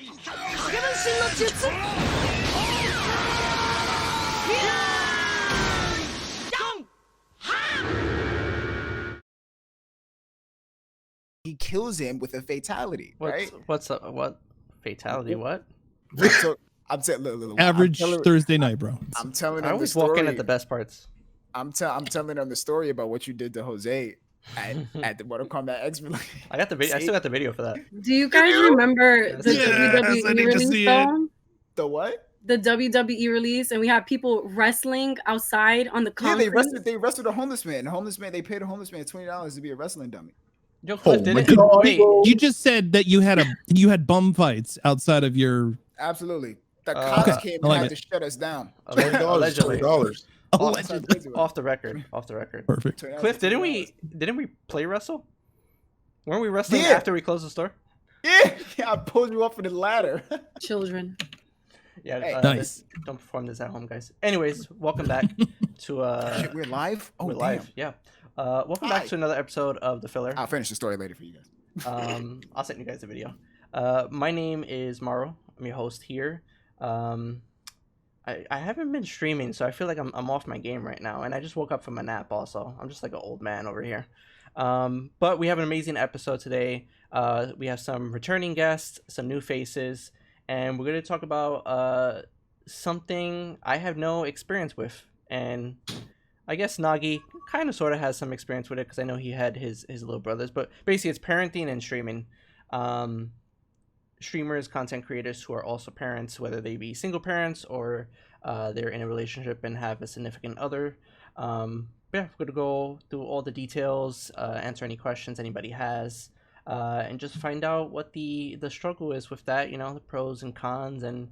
He kills him with a fatality, right? What fatality? What? So I'm average Thursday night, bro. I'm telling him I the always story. walk in at the best parts. I'm telling him the story about what you did to Jose at the Mortal Kombat X. I got the video. I still got the video for that. Do you guys remember the WWE release though? The what? The WWE release, and we had people wrestling outside on the concrete. Yeah, they wrestled a homeless man. They paid a homeless man $20 to be a wrestling dummy. Yo, Cliff, wait, you just said that you had bum fights outside of your. Absolutely. The cops came and had to shut us down. Allegedly. $20. Off the record. Perfect. Cliff, didn't we play wrestle? Weren't we wrestling after we closed the store? Yeah, I pulled you up for the ladder. Children. Yeah, nice. Don't perform this at home, guys. Anyways, welcome back to we're live. Oh, we're live. Yeah. Welcome back to another episode of The Filler. I'll finish the story later for you guys. I'll send you guys a video. My name is MARU. I'm your host here. I haven't been streaming, so I feel like I'm off my game right now, and I just woke up from a nap. Also, I'm just like an old man over here. But we have an amazing episode today. We have some returning guests, some new faces, and we're going to talk about something I have no experience with, and I guess Nogi kind of sort of has some experience with it because I know he had his little brothers. But basically, it's parenting and streaming. Streamers, content creators who are also parents, whether they be single parents or they're in a relationship and have a significant other. Yeah, we're going to go through all the details, answer any questions anybody has, and just find out what the struggle is with that, you know, the pros and cons, and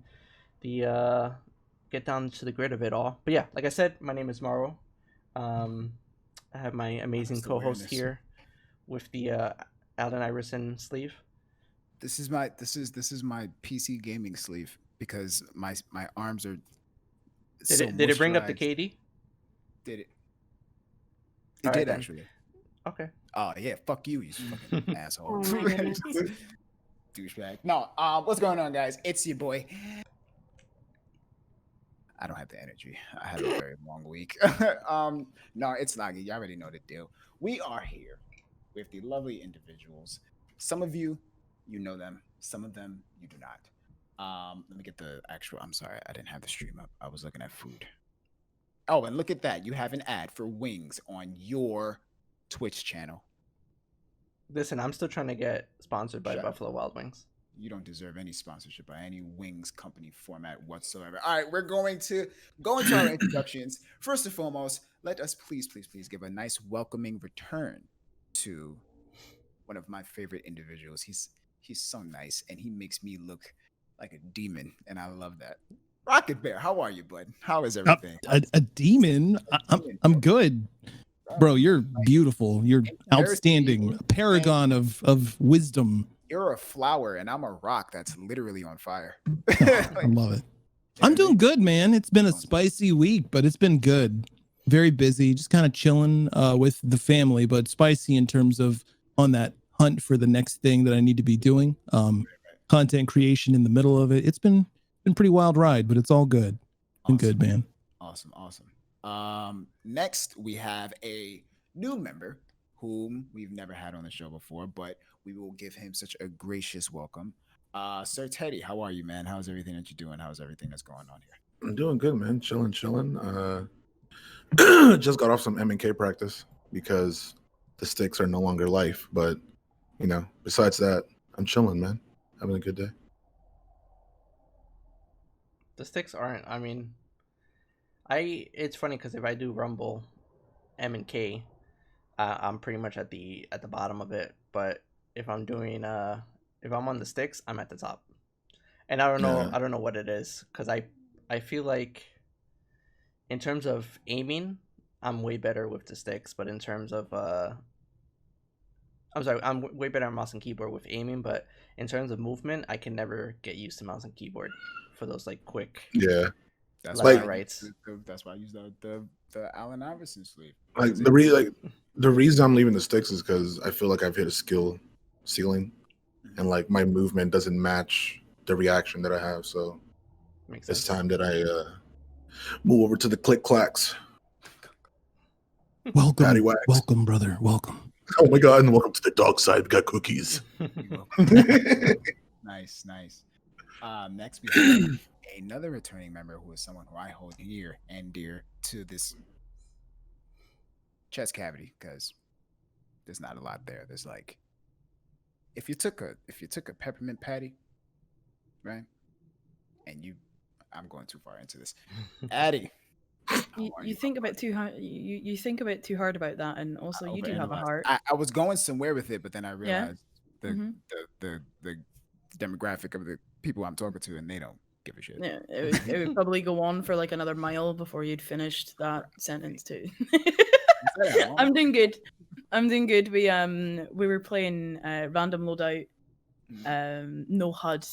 the get down to the grid of it all. But yeah, like I said, my name is MARU. I have my amazing co-host here with the Allen Iverson sleeve. This is my PC gaming sleeve because my arms are. Did it bring up the KD? Did it? It did actually. Okay. Oh yeah, fuck you, you fucking asshole. Oh my goodness. Douchebag. No, what's going on, guys? It's your boy. I don't have the energy. I had a very long week. No, it's Nogi. You already know the deal. We are here with the lovely individuals. Some of you know them. Some of them you do not. Let me get the actual. I'm sorry, I didn't have the stream up. I was looking at food. Oh, and look at that. You have an ad for wings on your Twitch channel. Listen, I'm still trying to get sponsored by Buffalo Wild Wings. You don't deserve any sponsorship by any wings company format whatsoever. All right, we're going to go into our introductions. First and foremost, let us please give a nice welcoming return to one of my favorite individuals. He's so nice, and he makes me look like a demon, and I love that. ROCKETBEAR, how are you, bud? How is everything? A demon? I'm good. Bro, you're beautiful. You're outstanding. A paragon of wisdom. You're a flower, and I'm a rock that's literally on fire. I love it. I'm doing good, man. It's been a spicy week, but it's been good. Very busy, just kind of chilling with the family, but spicy in terms of on that hunt for the next thing that I need to be doing. Content creation in the middle of it. It's been pretty wild ride, but it's all good. Been good, man. Awesome. Next, we have a new member whom we've never had on the show before, but we will give him such a gracious welcome. Sir Teddy, how are you, man? How's everything that you're doing? How's everything that's going on here? I'm doing good, man. Chilling. Just got off some M&K practice because the sticks are no longer life. But, you know, besides that, I'm chilling, man. Having a good day. The sticks aren't. I mean, it's funny because if I do Rumble, M&K, I'm pretty much at the bottom of it. But if I'm doing if I'm on the sticks, I'm at the top. And I don't know what it is, because I feel like in terms of aiming, I'm way better with the sticks, but in terms of I'm way better on mouse and keyboard with aiming, but in terms of movement, I can never get used to mouse and keyboard for those like quick that's left why and rights. That's why I use the Allen Iverson sleeve. Like the reason I'm leaving the sticks is because I feel like I've hit a skill ceiling, and like my movement doesn't match the reaction that I have. So Makes it's sense. time that I move over to the click clacks. Patty Welcome, wax. welcome, brother. Welcome. Oh my god, and welcome to the dark side. We got cookies. Nice, nice. Next we have another returning member who is someone who I hold near and dear to this chest cavity because there's not a lot there. There's like if you took a peppermint patty, right? And I'm going too far into this. Addie. You think about too hard. You think about too hard about that, and also you do have a Overanalyzed. heart. I was going somewhere with it, but then I realized Mhm. the demographic of the people I'm talking to, and they don't give a shit. Yeah, it would probably go on for like another mile before you'd finished that sentence too. I'm doing good. I'm doing good. We were playing random loadout, no HUD,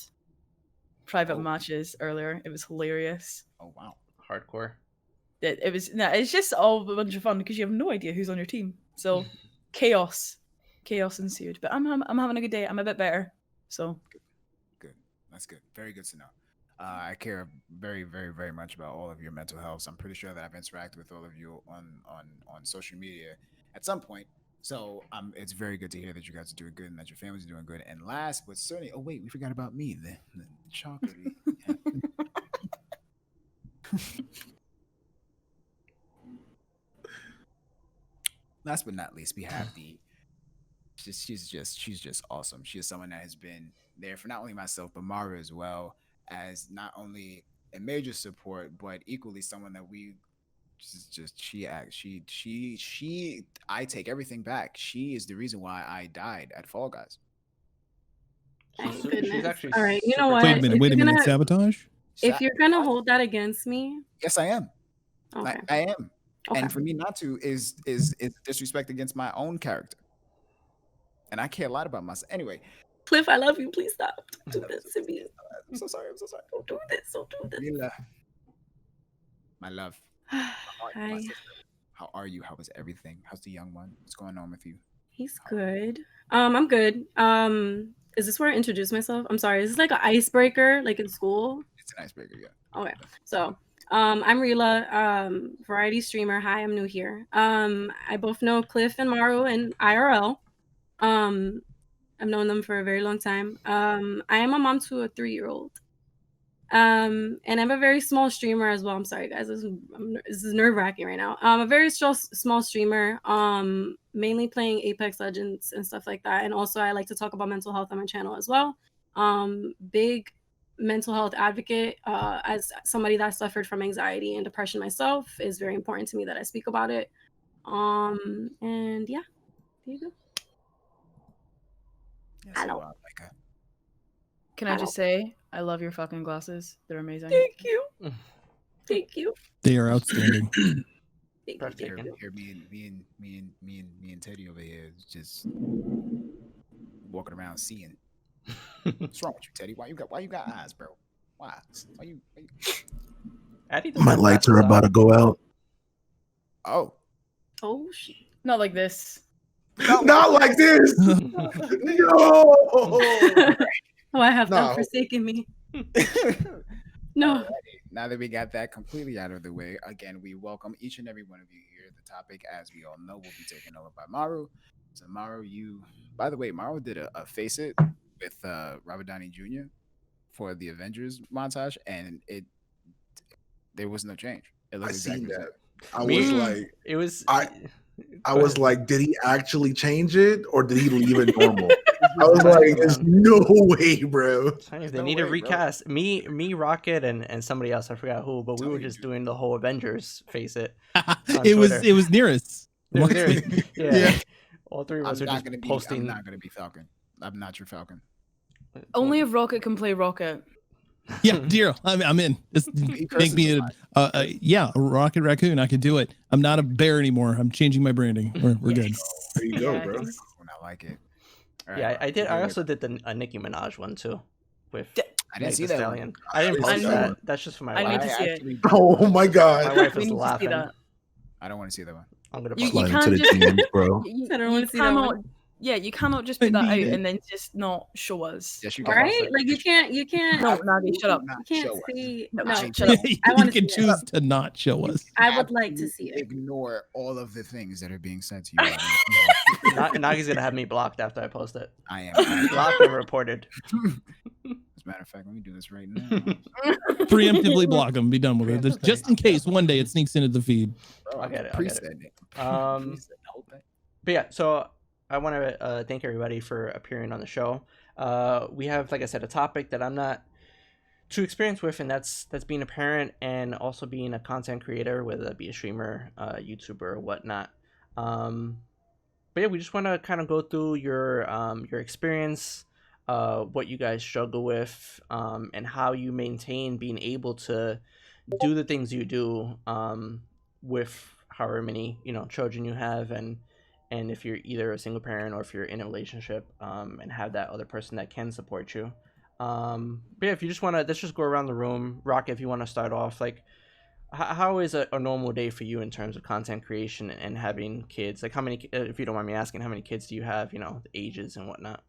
private matches earlier. It was hilarious. Oh wow. Hardcore. It's just all a bunch of fun because you have no idea who's on your team. So chaos ensued. But I'm having a good day. I'm a bit better. So Good. That's good. Very good to know. I care very, very, very much about all of your mental health. So I'm pretty sure that I've interacted with all of you on social media at some point. So it's very good to hear that you guys are doing good and that your family's doing good. And last but certainly, oh wait, we forgot about me, the chocolatey. Last but not least, we have she's just awesome. She is someone that has been there for not only myself but Mara as well, as not only a major support but equally someone that we I take everything back. She is the reason why I died at Fall Guys. Thank She's goodness. actually All right, you know super what? Wait a minute. If Wait a you're minute. gonna- Sabotage. If you're gonna hold that against me, Yes, I am. okay. I am. Okay. And for me not to is disrespect against my own character. And I care a lot about myself. Anyway, Cliff, I love you. Please stop. Don't do this to me. I'm so sorry. Don't do this. Don't do this. Mila, my love. How are you, my Hi. sister? How are you? How is everything? How's the young one? What's going on with you? He's good. I'm good. Is this where I introduce myself? I'm sorry. Is this like an icebreaker, like in school? It's an icebreaker, yeah. Okay. So, I'm Rila, variety streamer. Hi, I'm new here. I both know Cliff and Maru in IRL. I've known them for a very long time. I am a mom to a 3-year-old. And I'm a very small streamer as well. I'm sorry, guys. This is nerve-wracking right now. I'm a very small streamer, mainly playing Apex Legends and stuff like that. And also, I like to talk about mental health on my channel as well. Big mental health advocate. As somebody that suffered from anxiety and depression myself, is very important to me that I speak about it. And yeah, there you go. Yeah, Hello. like can I just say I love your fucking glasses. They're amazing. Thank you. Thank you. They are outstanding. Thank you. Breathtaking. Thank you. here me and Teddy over here is just walking around seeing. What's wrong with you, Teddy? Why you got eyes, bro? Why you Addie doesn't My have lights glasses are about on. to go out. Oh. Oh shit. Not like this. Not like this. No. Why have thou No. forsaken me? No. Alrighty. Now that we got that completely out of the way, again, we welcome each and every one of you here. The topic, as we all know, will be taken over by Maru. So Maru, by the way, Maru did a Face It with Robert Downey Jr. for the Avengers montage, and there was no change. It I looked seen exactly the that. same. I Me- was like, It was. I was like, did he actually change it or did he leave it normal? I was like, there's no way, bro. They no need to way, bro. recast me, Rocket, and somebody else. I forgot who, but we were Telling just you. doing the whole Avengers Face It. it was Twitter. nearest. It was there. Yeah. Yeah. All three of I'm us were not just gonna be. posting. I'm not gonna be Falcon. I'm not your Falcon. Only if Rocket can play Rocket. Yeah, dear, I'm in. Just make me a rocket raccoon. I can do it. I'm not a bear anymore. I'm changing my branding. We're good. There you go, Yeah, bro. he's- I like it. Yeah, I did. I also did the Nicki Minaj one too. With I didn't Meg see Thee that Stallion. one. I didn't I post didn't see that. that. That's just for my I need wife. to see it. actually- Oh my My god. wife We was need to see laughing. that. I don't want to see that one. I'm gonna You post Slide that. can't into the just- DMs, bro. I don't wanna see that one. Yeah, you cannot just put that out need it. and then just not show us. Yes, you can. Right? Like you can't No, Nagi, shut up. Not you can't show us. see. No, No, shut up. I want You to can see it. choose to not show us. I would like to see it. Ignore all of the things that are being said to you. Right now. Nagi's gonna have me blocked after I post it. I am. Blocked and reported. As a matter of fact, let me do this right now. Preemptively block them. Be done with it. Just in case one day it sneaks into the feed. Bro, I'll get it. preset it. Um, Preset the whole thing. But yeah, so I want to thank everybody for appearing on the show. We have, like I said, a topic that I'm not too experienced with, and that's being a parent and also being a content creator, whether that be a streamer, YouTuber, or whatnot. But yeah, we just want to kind of go through your experience, what you guys struggle with, and how you maintain being able to do the things you do with however many children you have, and if you're either a single parent or if you're in a relationship, and have that other person that can support you. But yeah, if you just want to, let's just go around the room. Rock, if you want to start off, like, how is a normal day for you in terms of content creation and having kids? Like, how many, if you don't mind me asking, how many kids do you have, the ages and whatnot?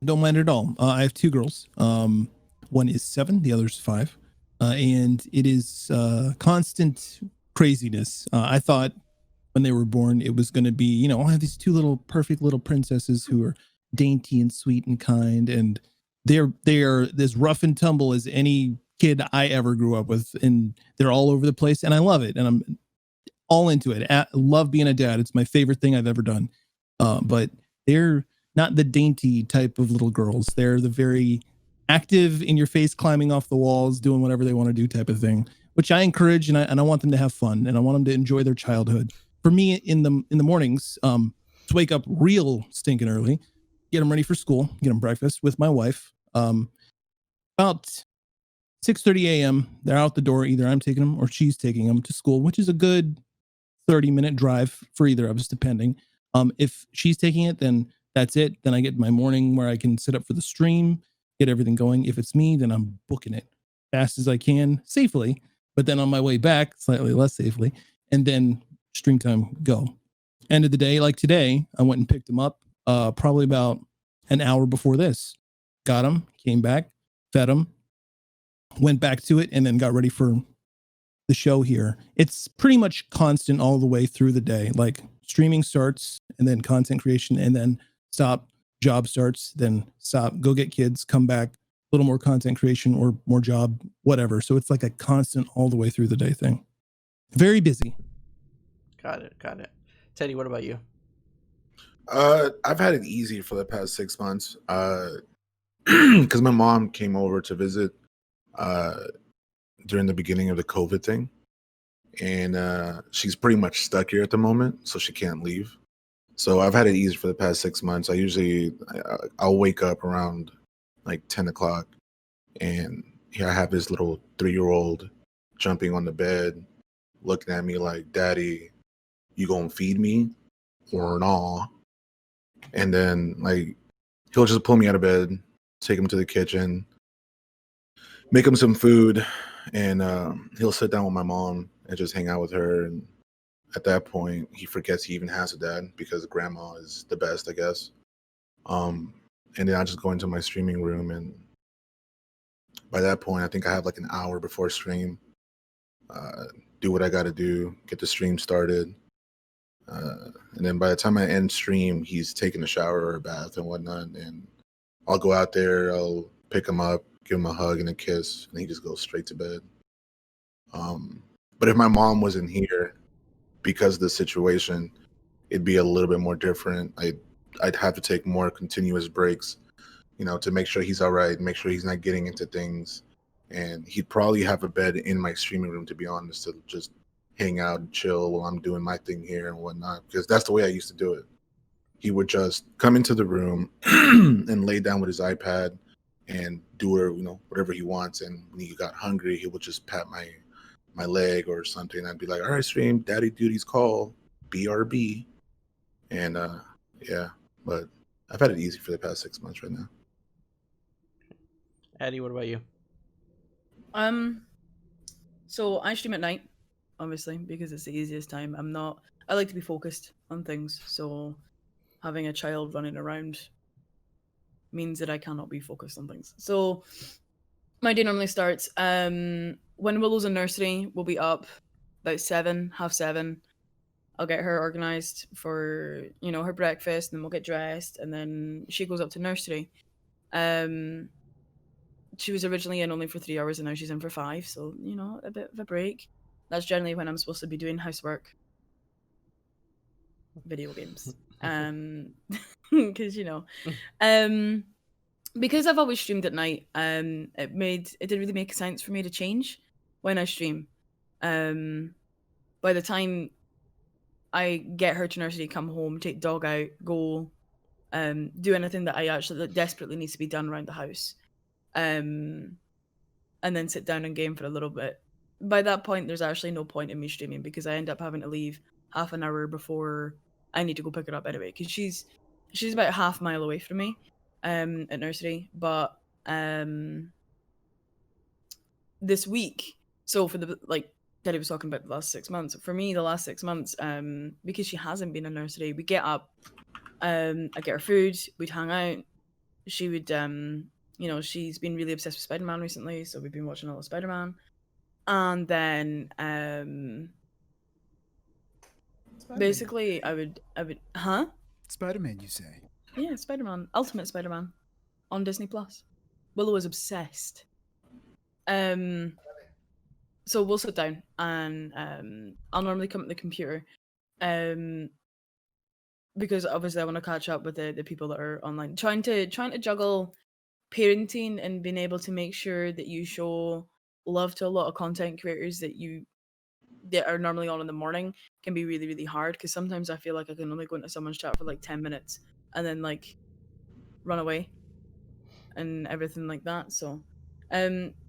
Don't mind at all. I have two girls. One is 7, the other's 5. And it is constant craziness. I thought when they were born, it was going to be, I have these 2 perfect little princesses who are dainty and sweet and kind. And they are as rough and tumble as any kid I ever grew up with. And they're all over the place. And I love it. And I'm all into it. I love being a dad. It's my favorite thing I've ever done. But they're not the dainty type of little girls. They're the very active, in your face, climbing off the walls, doing whatever they want to do type of thing, which I encourage. And I want them to have fun, and I want them to enjoy their childhood. For me, in the mornings, to wake up real stinking early, get them ready for school, get them breakfast with my wife. About 6:30 a.m. they're out the door. Either I'm taking them or she's taking them to school, which is a good 30-minute drive for either of us, depending. If she's taking it, then that's it. Then I get my morning where I can sit up for the stream, get everything going. If it's me, then I'm booking it fast as I can, safely. But then on my way back, slightly less safely, and then stream time, go. End of the day, like today, I went and picked him up probably about an hour before this. Got him, came back, fed him, went back to it, and then got ready for the show here. It's pretty much constant all the way through the day. Like, streaming starts, and then content creation, and then stop, job starts, then stop, go get kids, come back, a little more content creation or more job, whatever. So it's like a constant all the way through the day thing. Very busy. Got it. Teddy, what about you? I've had it easy for the past 6 months. Because my mom came over to visit during the beginning of the COVID thing. And she's pretty much stuck here at the moment, so she can't leave. So I've had it easy for the past 6 months. I'll wake up around like 10 o'clock, and here I have this little 3-year-old jumping on the bed, looking at me like, "Daddy, you gonna feed me or not?" And then like he'll just pull me out of bed, take him to the kitchen, make him some food, and he'll sit down with my mom and just hang out with her. And at that point, he forgets he even has a dad because grandma is the best, I guess. And then I just go into my streaming room, and by that point, I think I have like an hour before stream. Do what I got to do, get the stream started. And then by the time I end stream, he's taking a shower or a bath and whatnot. And I'll go out there, I'll pick him up, give him a hug and a kiss, and he just goes straight to bed. But if my mom wasn't here because of the situation, it'd be a little bit more different. I'd have to take more continuous breaks, to make sure he's all right, make sure he's not getting into things. And he'd probably have a bed in my streaming room, to be honest, to just hang out and chill while I'm doing my thing here and whatnot, because that's the way I used to do it. He would just come into the room and lay down with his iPad and do whatever he wants. And when he got hungry, he would just pat my leg or something. I'd be like, "All right, stream, daddy duty's call, BRB." And yeah, but I've had it easy for the past 6 months right now. Addie, what about you? So I stream at night, obviously, because it's the easiest time. I like to be focused on things, so having a child running around means that I cannot be focused on things. So my day normally starts when Willow's in nursery. We'll be up about 7, half 7. I'll get her organized for, you know, her breakfast, and then we'll get dressed, and then she goes up to nursery. She was originally in only for 3 hours, and now she's in for 5, so, you know, a bit of a break. That's generally when I'm supposed to be doing housework, video games, because, you know, because I've always streamed at night, it didn't really make sense for me to change when I stream. By the time I get her to nursery, come home, take dog out, go do anything that I actually that desperately needs to be done around the house, and then sit down and game for a little bit. By that point, there's actually no point in me streaming because I end up having to leave half an hour before I need to go pick her up anyway. Because she's about half mile away from me at nursery. But this week, so for the Daddy was talking about the last 6 months. For me, the last 6 months, because she hasn't been in nursery, we get up, I get her food, we'd hang out. She would, you know, she's been really obsessed with Spider-Man recently, so we've been watching all of Spider-Man. And then, basically, I would, huh? Spider-Man, you say? Yeah, Spider-Man, Ultimate Spider-Man, on Disney Plus. Willow is obsessed. So we'll sit down, and I'll normally come at the computer, because obviously I want to catch up with the people that are online, trying to juggle parenting and being able to make sure that you show love to a lot of content creators that are normally on in the morning can be really, really hard, because sometimes I feel like I can only go into someone's chat for like 10 minutes and then like run away and everything like that. So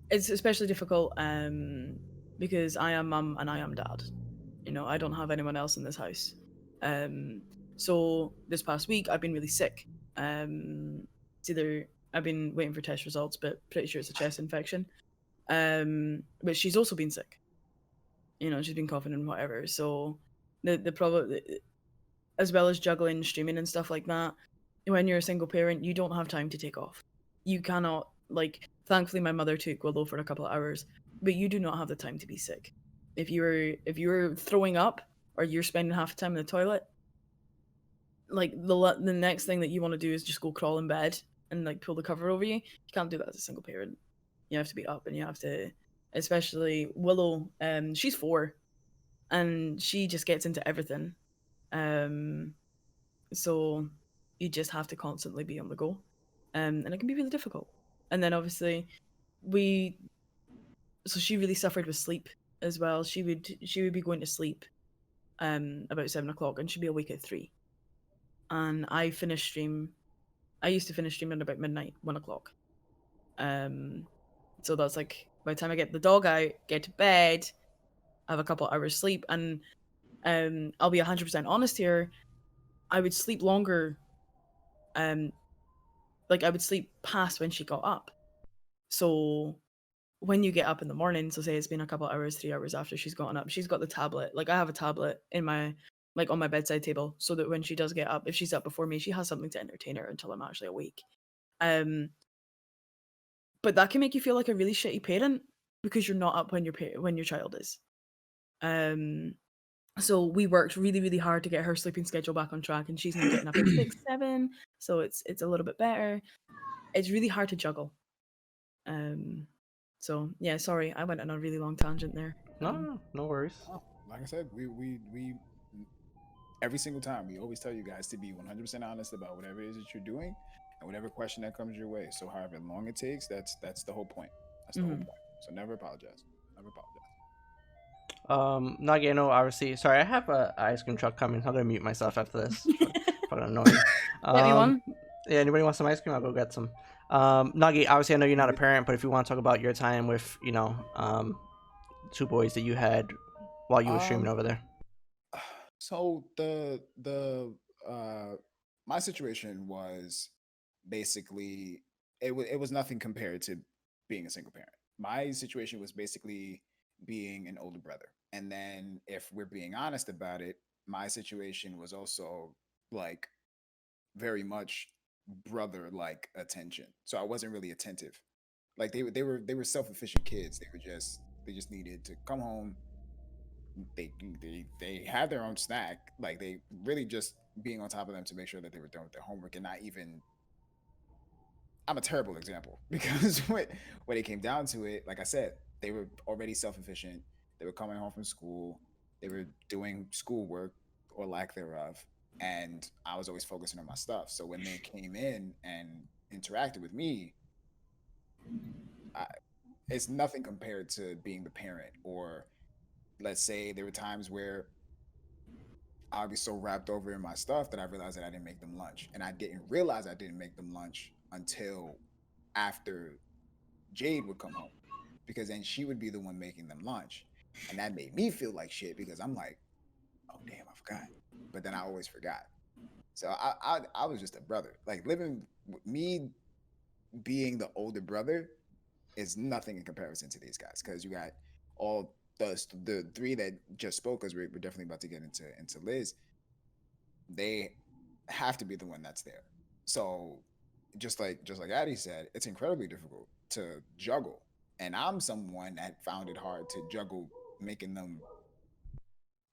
it's especially difficult because I am mum and I am dad. You know, I don't have anyone else in this house. So this past week I've been really sick. It's either I've been waiting for test results, but pretty sure it's a chest infection. But she's also been sick. You know, she's been coughing and whatever. So the problem, as well as juggling streaming and stuff like that, when you're a single parent, you don't have time to take off. You cannot, like, thankfully my mother took Willow for a couple of hours, but you do not have the time to be sick. If you're throwing up or you're spending half the time in the toilet, like the next thing that you want to do is just go crawl in bed and like pull the cover over you. You can't do that as a single parent. You have to be up, and you have to, especially Willow, she's 4 and she just gets into everything. So you just have to constantly be on the go. And it can be really difficult. And then obviously so she really suffered with sleep as well. She would be going to sleep about 7 o'clock, and she'd be awake at 3. And I used to finish streaming about midnight, 1 o'clock. So that's like, by the time I get the dog out, get to bed, I have a couple hours sleep, and I'll be 100% honest here, I would sleep longer, like I would sleep past when she got up. So when you get up in the morning, so say it's been a couple hours, 3 hours after she's gotten up, she's got the tablet. Like I have a tablet in my, like on my bedside table, so that when she does get up, if she's up before me, she has something to entertain her until I'm actually awake. But that can make you feel like a really shitty parent because you're not up when your child is. So we worked really, really hard to get her sleeping schedule back on track, and she's now getting up at 6, 7, so it's a little bit better. It's really hard to juggle. So yeah, sorry, I went on a really long tangent there. No worries. Oh, like I said, we every single time we always tell you guys to be 100% honest about whatever it is that you're doing and whatever question that comes your way. So however long it takes, that's the whole point. That's the whole point. So never apologize. Never apologize. Nagi, I know, obviously. Sorry, I have a ice cream truck coming. I'm gonna mute myself after this. Fucking annoying. Get me one. Yeah, anybody want some ice cream? I'll go get some. Nagi, obviously, I know you're not a parent, but if you want to talk about your time with, you know, 2 boys that you had while you were streaming over there. So my situation was basically it was nothing compared to being a single parent. My situation was basically being an older brother. And then if we're being honest about it, my situation was also like very much brother-like attention. So I wasn't really attentive. Like they were self-efficient kids. They just needed to come home. They had their own snack. Like they really just being on top of them to make sure that they were done with their homework and not even. I'm a terrible example because when it came down to it, like I said, they were already self-efficient. They were coming home from school. They were doing schoolwork or lack thereof, and I was always focusing on my stuff. So when they came in and interacted with me, I, it's nothing compared to being the parent. Or let's say there were times where I'd be so wrapped over in my stuff that I realized that I didn't make them lunch, and I didn't realize I didn't make them lunch until after Jade would come home, because then she would be the one making them lunch, and that made me feel like shit because I'm like, oh damn, I forgot. But then I always forgot. So I was just a brother. Like living with me being the older brother is nothing in comparison to these guys, because you got all the three that just spoke, because we're definitely about to get into Liz. They have to be the one that's there. So just like Addie said, it's incredibly difficult to juggle. And I'm someone that found it hard to juggle making them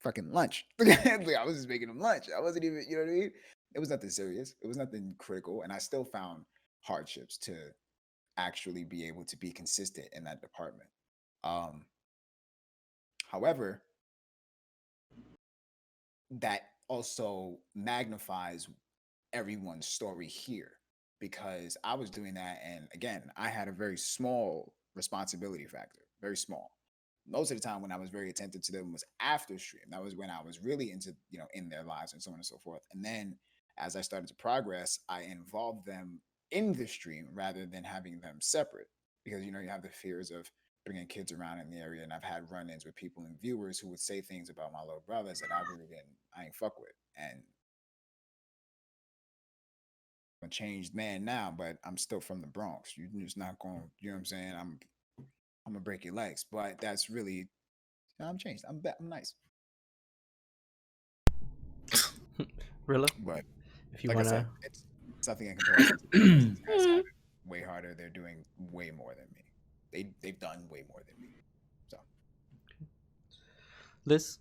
fucking lunch. I was just making them lunch. I wasn't even, you know what I mean? It was nothing serious. It was nothing critical. And I still found hardships to actually be able to be consistent in that department. However, that also magnifies everyone's story here, because I was doing that, and again, I had a very small responsibility factor, very small. Most of the time when I was very attentive to them was after stream. That was when I was really into, in their lives and so on and so forth. And then as I started to progress, I involved them in the stream rather than having them separate, because you have the fears of bringing kids around in the area, and I've had run-ins with people and viewers who would say things about my little brothers that I ain't fuck with. And a changed man now, but I'm still from the Bronx. You're just not going, you know what I'm saying? I'm gonna break your legs, but that's really, I'm changed. I'm nice. Rilla, But if you like I said, wanna, it's nothing in comparison to these guys have it way harder. They're doing way more than me. They've done way more than me. So Liz.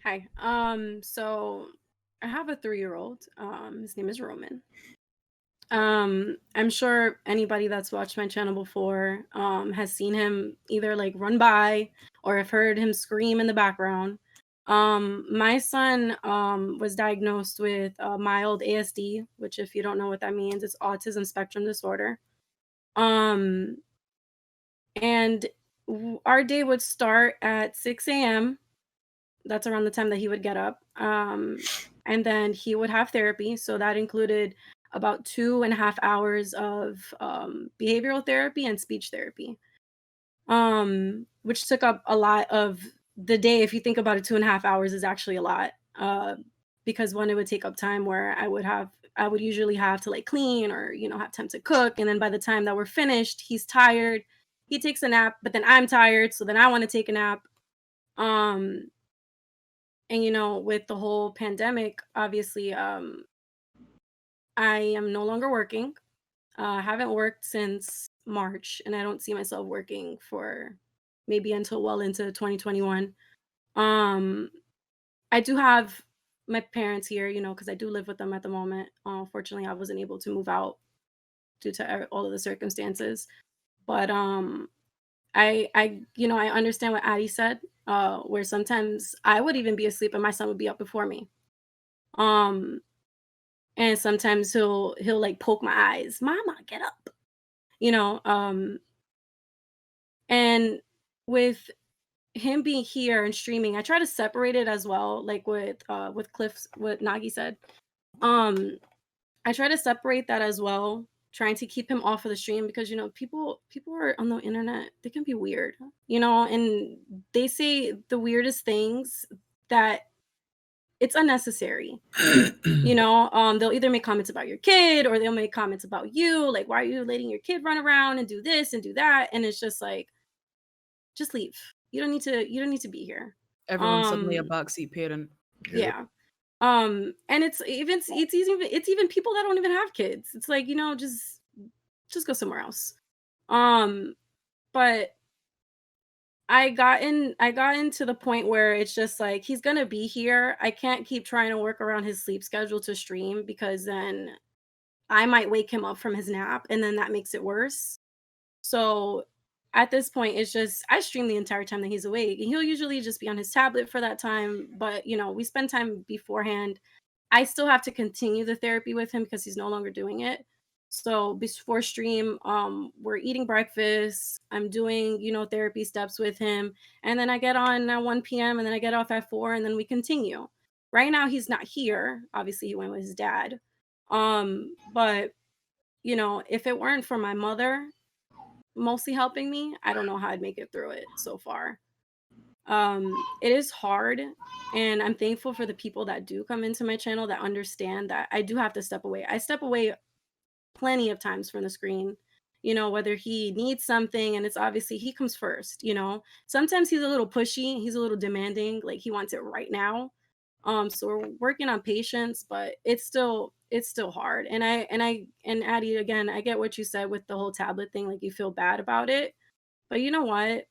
Hi. So I have a 3-year-old. His name is Roman. I'm sure anybody that's watched my channel before has seen him either like run by or have heard him scream in the background. My son was diagnosed with mild ASD, which, if you don't know what that means, it's autism spectrum disorder. And our day would start at 6 a.m. That's around the time that he would get up. And then he would have therapy. So that included about 2.5 hours of behavioral therapy and speech therapy, which took up a lot of the day. If you think about it, 2.5 hours is actually a lot, because one, it would take up time where I would usually have to like clean or, have time to cook. And then by the time that we're finished, he's tired. He takes a nap, but then I'm tired. So then I want to take a nap. And with the whole pandemic, obviously, I am no longer working. I haven't worked since March, and I don't see myself working for maybe until well into 2021. I do have my parents here, because I do live with them at the moment. Fortunately, I wasn't able to move out due to all of the circumstances. But I understand what Addie said, where sometimes I would even be asleep and my son would be up before me. And sometimes he'll like poke my eyes, "Mama, get up," you know. And with him being here and streaming, I try to separate it as well, like with Cliff's what Nagi said. I try to separate that as well, trying to keep him off of the stream, because people are on the internet, they can be weird, and they say the weirdest things that it's unnecessary. They'll either make comments about your kid, or they'll make comments about you, like, why are you letting your kid run around and do this and do that? And it's just like, just leave. You don't need to be here. Everyone's suddenly a backseat parent. Yeah. And it's even people that don't even have kids. It's like, just go somewhere else. But I got into the point where it's just like he's gonna be here. I can't keep trying to work around his sleep schedule to stream because then I might wake him up from his nap and then that makes it worse. So at this point, it's just I stream the entire time that he's awake. And he'll usually just be on his tablet for that time. But we spend time beforehand. I still have to continue the therapy with him because he's no longer doing it. So before stream, we're eating breakfast. I'm doing, therapy steps with him. And then I get on at 1 p.m. and then I get off at 4 and then we continue. Right now he's not here. Obviously he went with his dad. But if it weren't for my mother mostly helping me, I don't know how I'd make it through it so far. It is hard, and I'm thankful for the people that do come into my channel that understand that I do have to step away. I step away plenty of times from the screen, whether he needs something, and it's obviously he comes first. Sometimes he's a little pushy, he's a little demanding, like he wants it right now. So we're working on patience, but it's still hard. And Addie, again, I get what you said with the whole tablet thing, like you feel bad about it. But you know what?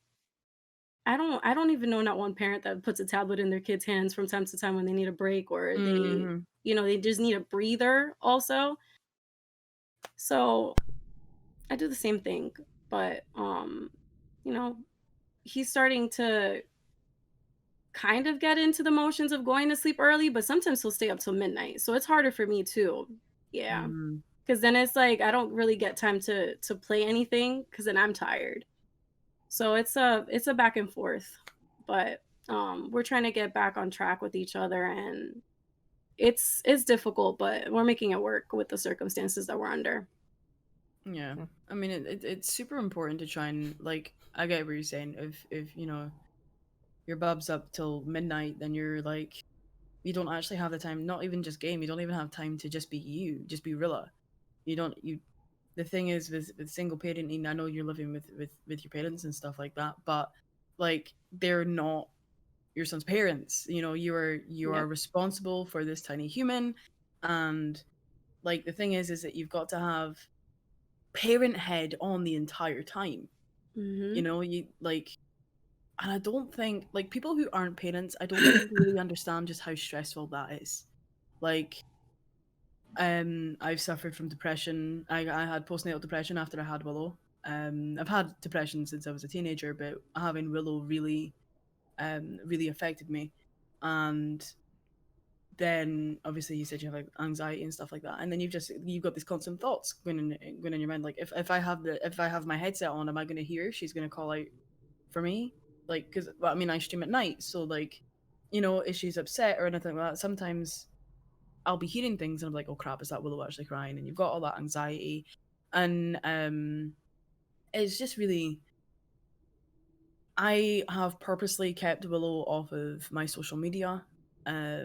I don't even know not one parent that puts a tablet in their kids' hands from time to time when they need a break or they just need a breather also. So I do the same thing, but you know, he's starting to kind of get into the motions of going to sleep early, but sometimes he'll stay up till midnight. So it's harder for me too. Yeah. Cuz then it's like I don't really get time to play anything cuz then I'm tired. So it's a back and forth. But we're trying to get back on track with each other, and it's difficult, but we're making it work with the circumstances that we're under. Yeah. I mean, it's super important to try and, like, I get what you're saying. If your bub's up till midnight, then you're like, you don't actually have the time, not even just game, you don't even have time to just be you, just be Rilla. The thing is with single parenting, I know you're living with your parents and stuff like that, but like they're not your son's parents. You are responsible for this tiny human, and like the thing is that you've got to have parent head on the entire time. Mm-hmm. You like, and I don't think, like, people who aren't parents, I don't think really understand just how stressful that is. Like, I've suffered from depression. I had postnatal depression after I had Willow. I've had depression since I was a teenager, but having Willow really, really affected me. And then obviously you said you have like anxiety and stuff like that, and then you've got these constant thoughts going in your mind. Like, if I have my headset on, am I going to hear she's going to call out for me? Like, because I mean, I stream at night, so like, if she's upset or anything like that, sometimes I'll be hearing things and I'm like, oh crap, is that Willow actually crying? And you've got all that anxiety, and it's just really. I have purposely kept Willow off of my social media. I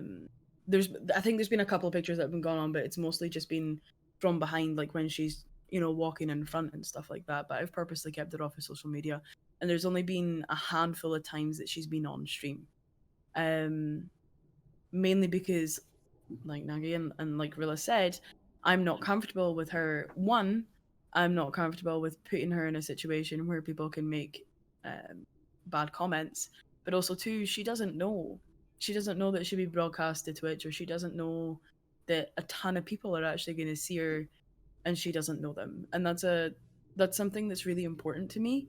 think there's been a couple of pictures that have been gone on, but it's mostly just been from behind, like when she's walking in front and stuff like that. But I've purposely kept it off of social media, and there's only been a handful of times that she's been on stream, mainly because, like Nagi and like Rilla said, I'm not comfortable with her. One, I'm not comfortable with putting her in a situation where people can make bad comments, but also two, she doesn't know. She doesn't know that she'll be broadcast to Twitch, or she doesn't know that a ton of people are actually going to see her, and she doesn't know them. And that's something that's really important to me,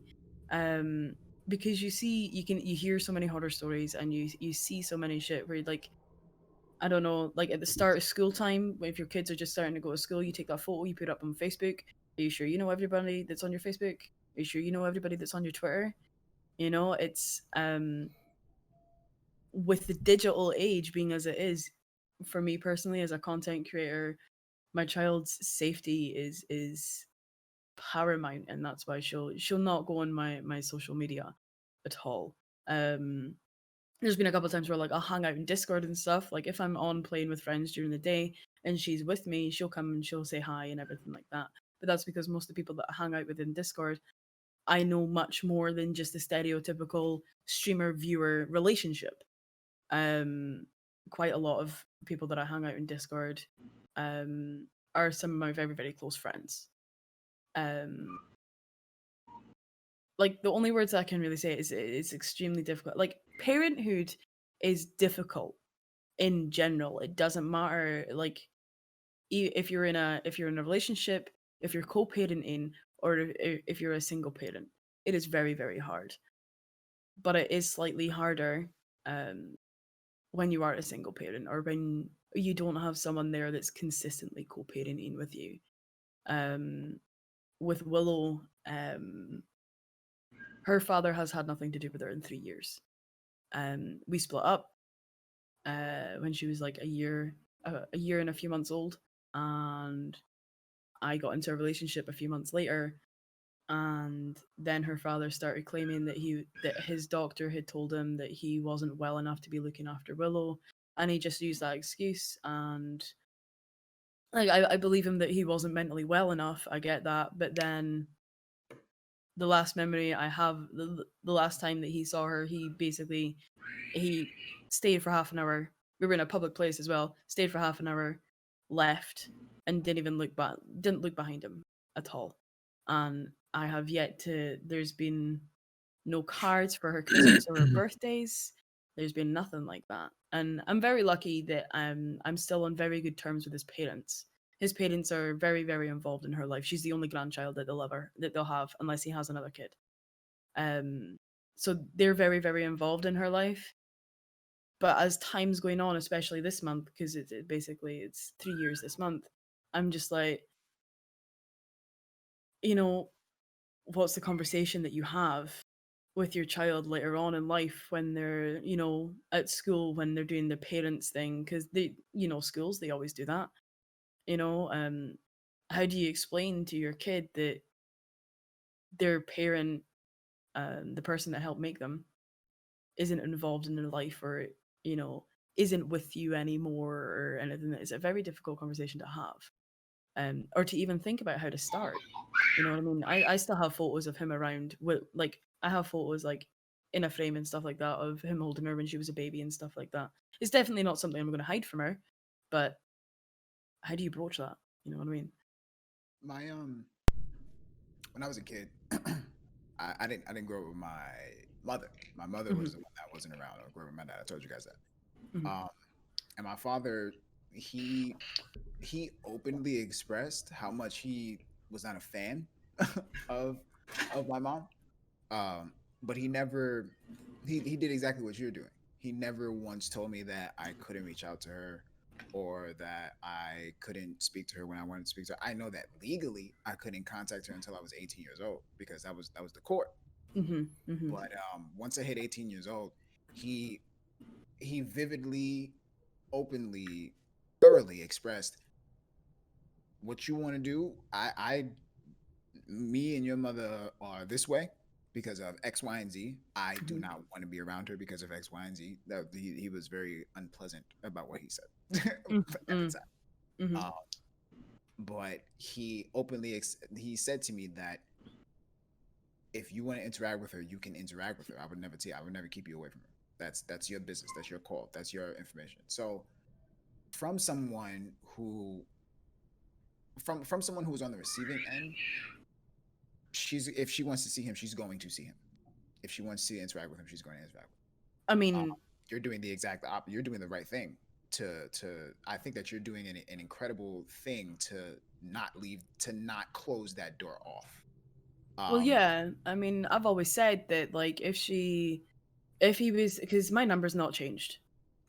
because you hear so many horror stories, and you see so many shit where, like, I don't know, like at the start of school time, if your kids are just starting to go to school, you take that photo, you put it up on Facebook. Are you sure you know everybody that's on your Facebook? Are you sure you know everybody that's on your Twitter? It's with the digital age being as it is, for me personally as a content creator, my child's safety is paramount, and that's why she'll not go on my social media at all. There's been a couple of times where, like, I'll hang out in Discord and stuff. Like, if I'm on playing with friends during the day and she's with me, she'll come and she'll say hi and everything like that. But that's because most of the people that I hang out with in Discord, I know much more than just the stereotypical streamer viewer relationship. Quite a lot of people that I hang out in Discord are some of my very, very close friends. Like, the only words I can really say is it's extremely difficult. Like, parenthood is difficult in general. It doesn't matter, like, if you're in a relationship, if you're co-parenting, or if you're a single parent. It is very, very hard. But it is slightly harder when you are a single parent, or when you don't have someone there that's consistently co-parenting with you. With Willow, her father has had nothing to do with her in 3 years. We split up when she was like a year and a few months old, and I got into a relationship a few months later. And then her father started claiming that his doctor had told him that he wasn't well enough to be looking after Willow, and he just used that excuse. And like, I believe him that he wasn't mentally well enough. I get that, but then the last memory I have, the last time that he saw her, he stayed for half an hour. We were in a public place as well. Stayed for half an hour, left, and didn't look behind him at all. And I have yet to. There's been no cards for her Christmas or her birthdays. There's been nothing like that. And I'm very lucky that I'm still on very good terms with his parents. His parents are very, very involved in her life. She's the only grandchild that they'll have, unless he has another kid. So they're very, very involved in her life. But as time's going on, especially this month, because it's 3 years this month, I'm just like, what's the conversation that you have with your child later on in life when they're, at school, when they're doing the parents thing? Because schools, they always do that. How do you explain to your kid that their parent, the person that helped make them, isn't involved in their life, or isn't with you anymore, or anything? It's a very difficult conversation to have, or to even think about how to start. You know what I mean? I still have photos of him around with, like, I have photos like in a frame and stuff like that of him holding her when she was a baby and stuff like that. It's definitely not something I'm going to hide from her, but how do you broach that? You know what I mean? My when I was a kid, I didn't grow up with my mother. My mother was the one that wasn't around, or grew up with my dad. I told you guys that. And my father, he openly expressed how much he was not a fan of my mom. But he never he did exactly what you're doing. He never once told me that I couldn't reach out to her, or that I couldn't speak to her when I wanted to speak to her. I know that legally I couldn't contact her until I was 18 years old, because that was the court. But once I hit 18 years old, he vividly, openly, thoroughly expressed, what you want to do. Me and your mother are this way because of X, Y, and Z. I do not want to be around her because of X, Y, and Z. That he was very unpleasant about what he said at the time. But he openly he said to me that if you want to interact with her, you can interact with her. I would never keep you away from her. That's your business. That's your call. That's your information. So from someone who was on the receiving end, if she wants to see him, she's going to see him. If she wants to interact with him, she's going to interact with him. I mean, you're doing the exact opposite. You're doing the right thing. I think that you're doing an incredible thing to not close that door off. Well, yeah. I mean, I've always said that, like, if he was, because my number's not changed.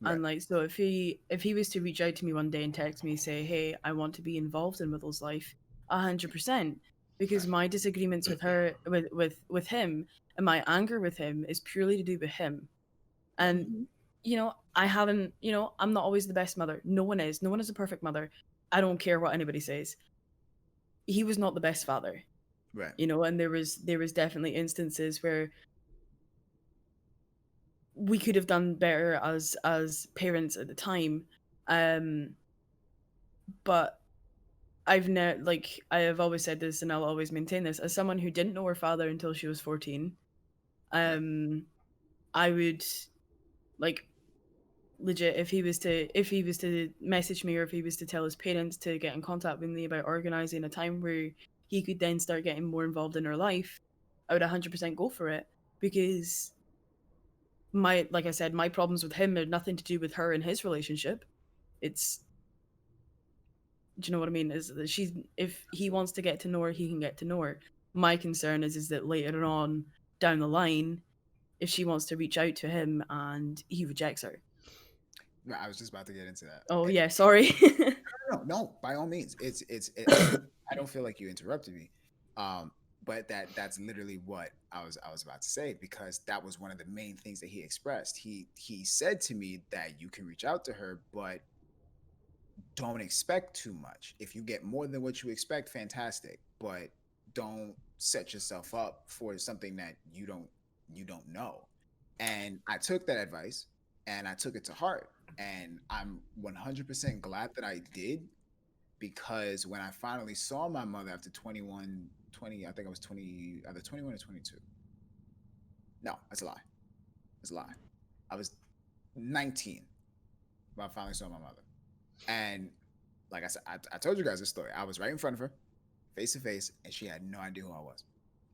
Right. And like, so if he was to reach out to me one day and text me, say, hey, I want to be involved in Willow's life, 100%, because my disagreements with her, with him, and my anger with him is purely to do with him. And I haven't, I'm not always the best mother. No one is a perfect mother. I don't care what anybody says. He was not the best father. Right. And there was definitely instances where we could have done better as parents at the time. But I have always said this, and I'll always maintain this, as someone who didn't know her father until she was 14, I would, like, legit, if he was to message me, or if he was to tell his parents to get in contact with me about organizing a time where he could then start getting more involved in her life, I would 100% go for it, because like I said, my problems with him had nothing to do with her and his relationship. It's, do you know what I mean? Is that if he wants to get to know her, he can get to know her. My concern is that later on down the line, if she wants to reach out to him and he rejects her. I was just about to get into that. Oh yeah, sorry. No, by all means. I don't feel like you interrupted me. But that's literally what I was about to say, because that was one of the main things that he expressed. He said to me that you can reach out to her, but don't expect too much. If you get more than what you expect, fantastic, but don't set yourself up for something that you don't know. And I took that advice and I took it to heart, and I'm 100% glad that I did, because when I finally saw my mother after 20, I think I was 20, either 21 or 22. No, that's a lie. That's a lie. I was 19 when I finally saw my mother. And like I said, I told you guys this story. I was right in front of her, face to face, and she had no idea who I was.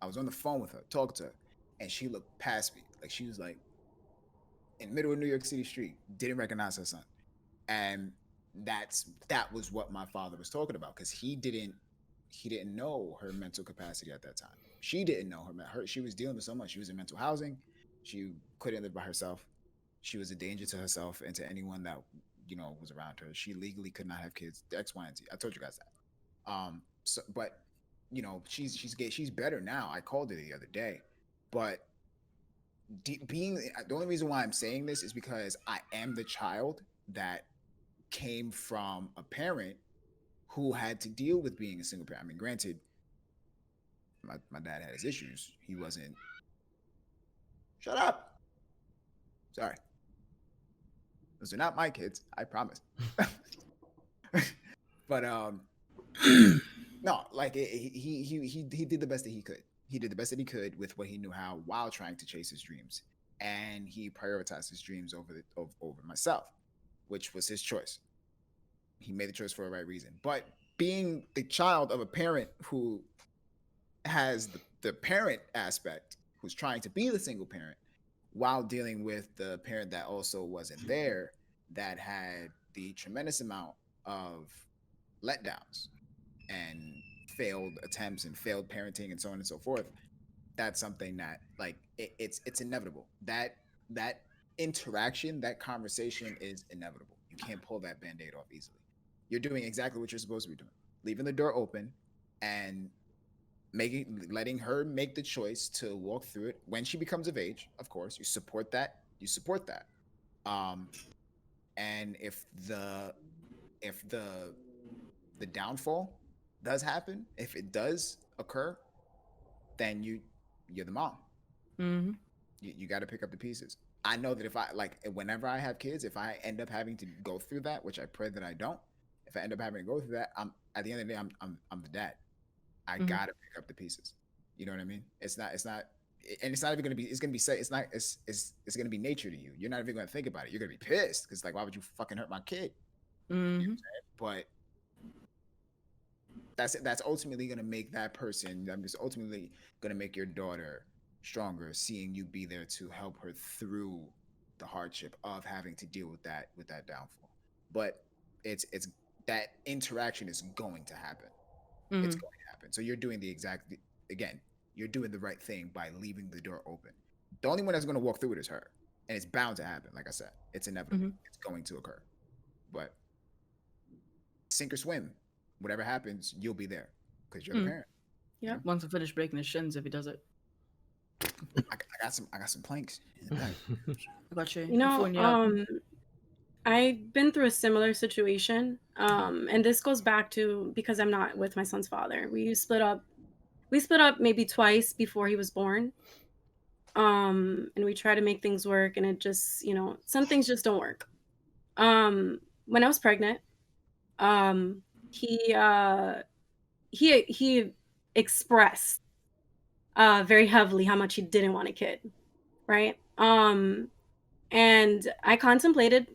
I was on the phone with her, talking to her, and she looked past me. Like, she was like in the middle of New York City street, didn't recognize her son. And that was what my father was talking about, because he didn't know her mental capacity at that time. She didn't know her. She was dealing with so much. She was in mental housing. She couldn't live by herself. She was a danger to herself and to anyone that was around her. She legally could not have kids. X, Y, and Z. I told you guys that. So, but she's better now. I called her the other day, but the only reason why I'm saying this is because I am the child that came from a parent who had to deal with being a single parent. I mean, granted, my dad had his issues. He wasn't. Shut up. Sorry. Those are not my kids. I promise. But no, like he did the best that he could. He did the best that he could with what he knew how, while trying to chase his dreams, and he prioritized his dreams over myself, which was his choice. He made the choice for a right reason. But being the child of a parent who has the parent aspect, who's trying to be the single parent, while dealing with the parent that also wasn't there, that had the tremendous amount of letdowns and failed attempts and failed parenting and so on and so forth, that's something that, like, it's inevitable. That interaction, that conversation is inevitable. You can't pull that band-aid off easily. You're doing exactly what you're supposed to be doing, leaving the door open and letting her make the choice to walk through it when she becomes of age. Of course, you support that. And if the downfall does happen, if it does occur, then you're the mom. Mm-hmm. You got to pick up the pieces. I know that whenever I have kids, if I end up having to go through that, which I pray that I don't, if I end up having to go through that, I'm at the end of the day, I'm the dad. I gotta pick up the pieces. You know what I mean? It's not, and it's not even gonna be. It's gonna be said. It's not. It's gonna be nature to you. You're not even gonna think about it. You're gonna be pissed because, like, why would you fucking hurt my kid? Mm-hmm. You know but that's ultimately gonna make that person. I'm just ultimately gonna make your daughter stronger, seeing you be there to help her through the hardship of having to deal with that downfall. But it's that interaction is going to happen. Mm-hmm. It's going to happen. So you're doing you're doing the right thing by leaving the door open. The only one that's going to walk through it is her, and it's bound to happen. Like I said, it's inevitable. Mm-hmm. It's going to occur. But sink or swim, whatever happens, you'll be there because you're the parent. Yeah. Once I finish breaking his shins, if he does it. I got some planks in the back. I got you. You know, I've been through a similar situation, and this goes back to because I'm not with my son's father. We split up maybe twice before he was born, and we try to make things work, and it just, some things just don't work. When I was pregnant, he expressed very heavily how much he didn't want a kid, right? And I contemplated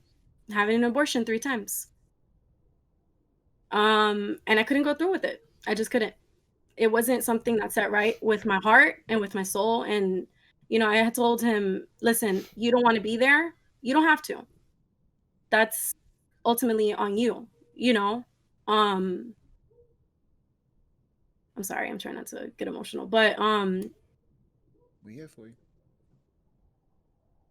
having an abortion 3 times. And I couldn't go through with it. I just couldn't. It wasn't something that sat right with my heart and with my soul. And, you know, I had told him, listen, you don't want to be there. You don't have to. That's ultimately on you, you know? I'm sorry, I'm trying not to get emotional, but We here for you.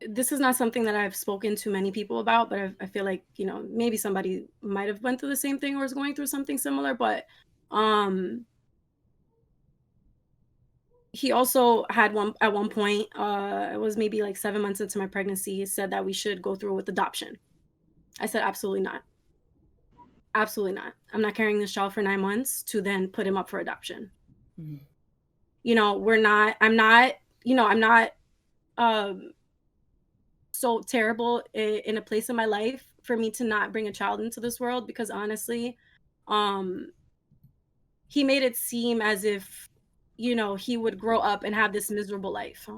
this is not something that I've spoken to many people about, but I feel like, you know, maybe somebody might have went through the same thing or is going through something similar, but he also had at one point, it was maybe like 7 months into my pregnancy, he said that we should go through with adoption. I said, absolutely not. Absolutely not. I'm not carrying this child for 9 months to then put him up for adoption. Mhm. You know, I'm not so terrible in a place in my life for me to not bring a child into this world, because honestly, he made it seem as if, you know, he would grow up and have this miserable life,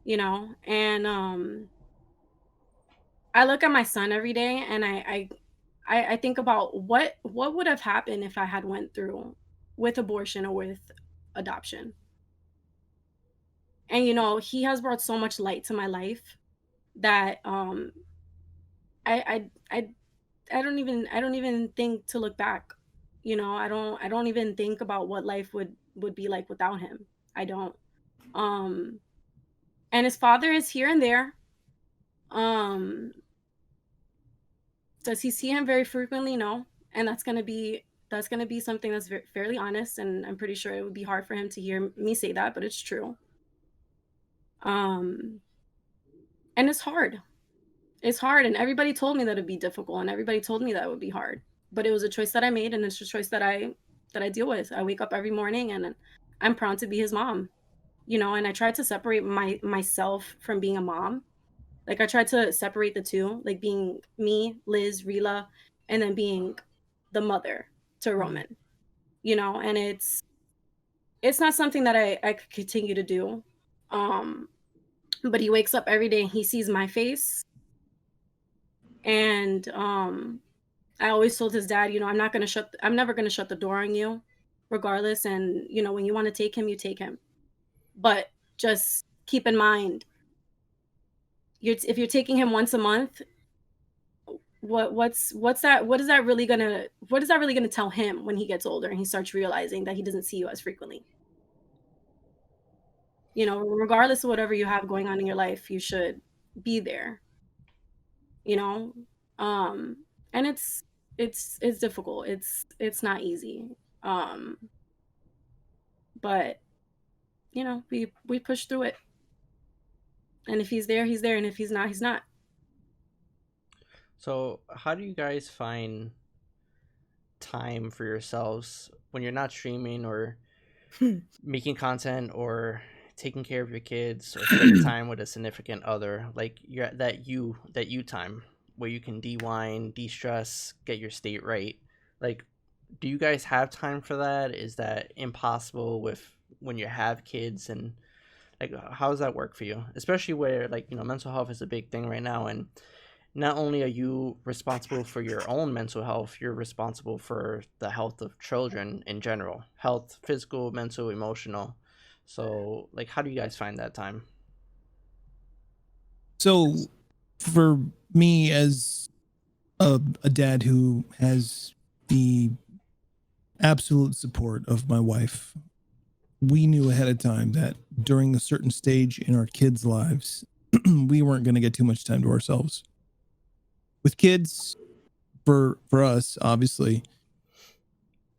you know? And I look at my son every day and I think about what would have happened if I had went through with abortion or with adoption. And you know, he has brought so much light to my life that I I I I don't even think to look back. You know, I don't even think about what life would be like without him. I don't. Um and his father is here and there. Um does he see him very frequently? No. And that's going to be something that's fairly honest, and I'm pretty sure it would be hard for him to hear me say that, but it's true. Um and it's hard. It's hard, and everybody told me that it'd be difficult, and everybody told me that it would be hard. But it was a choice that I made, and it's a choice that I deal with. I wake up every morning and I'm proud to be his mom. You know, and I tried to separate myself from being a mom. Like I tried to separate the two, like being me, Liz, Rila, and then being the mother to Roman. You know, and it's not something that I could continue to do. But he wakes up every day and he sees my face, and I always told his dad, you know, I'm never going to shut the door on you regardless. And, you know, when you want to take him, you take him. But just keep in mind, if you're taking him once a month, what is that really gonna tell him when he gets older and he starts realizing that he doesn't see you as frequently? You know, regardless of whatever you have going on in your life, you should be there, you know? And it's difficult. It's not easy. Um, but you know, we push through it. And if he's there, he's there, and if he's not, he's not. So, how do you guys find time for yourselves when you're not streaming or making content or taking care of your kids or spending time with a significant other? Like that you time where you can de-wind, de-stress, get your state right. Like, do you guys have time for that? Is that impossible with when you have kids? And like, how does that work for you, especially where, like, you know, mental health is a big thing right now, and not only are you responsible for your own mental health, you're responsible for the health of children in general, health, physical, mental, emotional. So like, how do you guys find that time? So for me, as a dad who has the absolute support of my wife, we knew ahead of time that during a certain stage in our kids' lives, we weren't going to get too much time to ourselves. With kids, for us, obviously,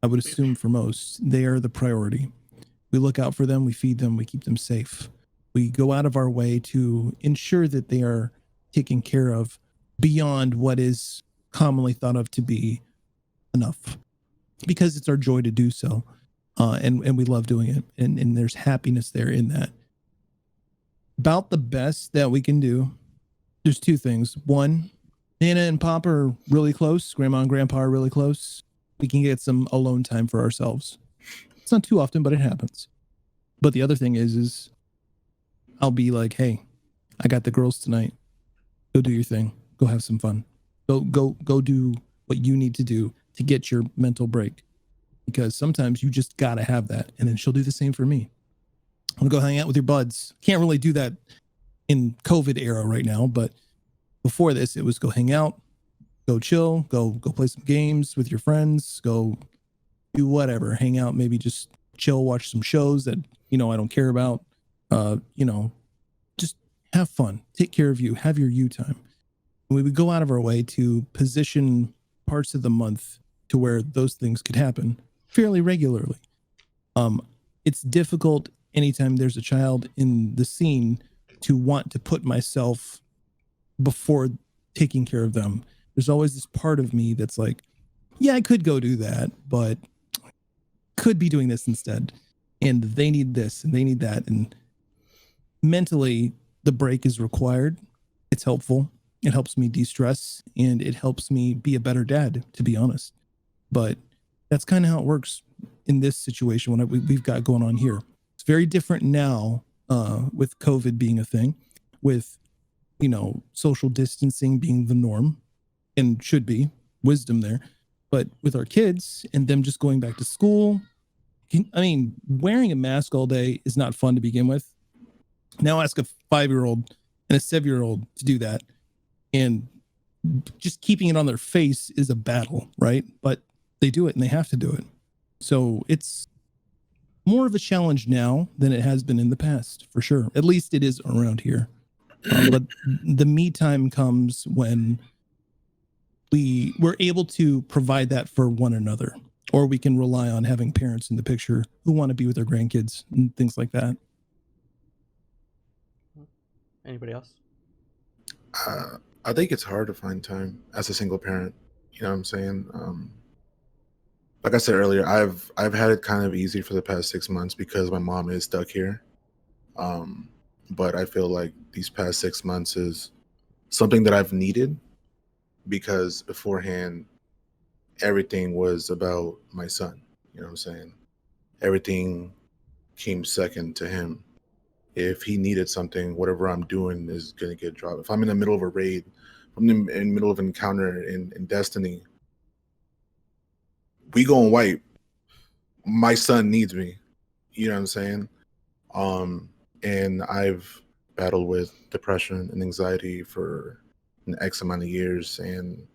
I would assume for most, they are the priority. We look out for them, we feed them, we keep them safe. We go out of our way to ensure that they are taken care of beyond what is commonly thought of to be enough, because it's our joy to do so. And we love doing it. And there's happiness there in that. About the best that we can do, there's two things. One, Nana and Papa are really close. Grandma and Grandpa are really close. We can get some alone time for ourselves. It's not too often, but it happens. But the other thing is I'll be like, hey, I got the girls tonight. Go do your thing. Go have some fun. Go do what you need to do to get your mental break, because sometimes you just gotta have that. And then she'll do the same for me. I'm gonna go hang out with your buds. Can't really do that in COVID era right now, but before this, it was go hang out, go chill, go play some games with your friends, go do whatever, hang out, maybe just chill, watch some shows that I don't care about. Just have fun, take care of you, have your you time. And we would go out of our way to position parts of the month to where those things could happen fairly regularly. It's difficult anytime there's a child in the scene to want to put myself before taking care of them. There's always this part of me that's like, yeah, I could go do that, but could be doing this instead. And they need this and they need that. And mentally, the break is required. It's helpful. It helps me de-stress, and it helps me be a better dad, to be honest. But that's kind of how it works in this situation, what we've got going on here. It's very different now with COVID being a thing, with social distancing being the norm, and should be wisdom there. But with our kids and them just going back to school, wearing a mask all day is not fun to begin with. Now ask a 5-year-old and a 7-year-old to do that, and just keeping it on their face is a battle, right? But they do it and they have to do it. So it's more of a challenge now than it has been in the past, for sure. At least it is around here. But the me time comes when we're able to provide that for one another, or we can rely on having parents in the picture who want to be with their grandkids and things like that. Anybody else? I think it's hard to find time as a single parent. You know what I'm saying? Like I said earlier, I've had it kind of easy for the past 6 months because my mom is stuck here. But I feel like these past 6 months is something that I've needed, because beforehand, everything was about my son. You know what I'm saying? Everything came second to him. If he needed something, whatever I'm doing is going to get dropped. If I'm in the middle of a raid, I'm in the middle of an encounter in Destiny, we going white. My son needs me. You know what I'm saying? And I've battled with depression and anxiety for an X amount of years, and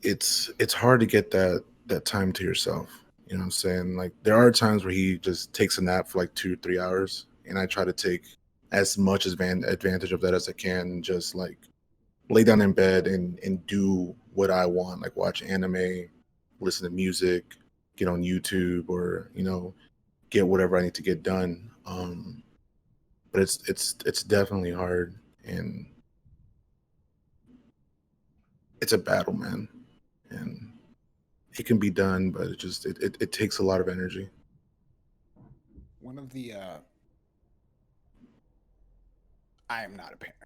it's hard to get that time to yourself. You know what I'm saying? Like, there are times where he just takes a nap for like 2-3 hours, and I try to take as much advantage of that as I can, and just like lay down in bed and do what I want, like watch anime, listen to music, get on YouTube, or get whatever I need to get done. But it's definitely hard, and it's a battle, man. And it can be done, but it takes a lot of energy. One of the I am not a parent,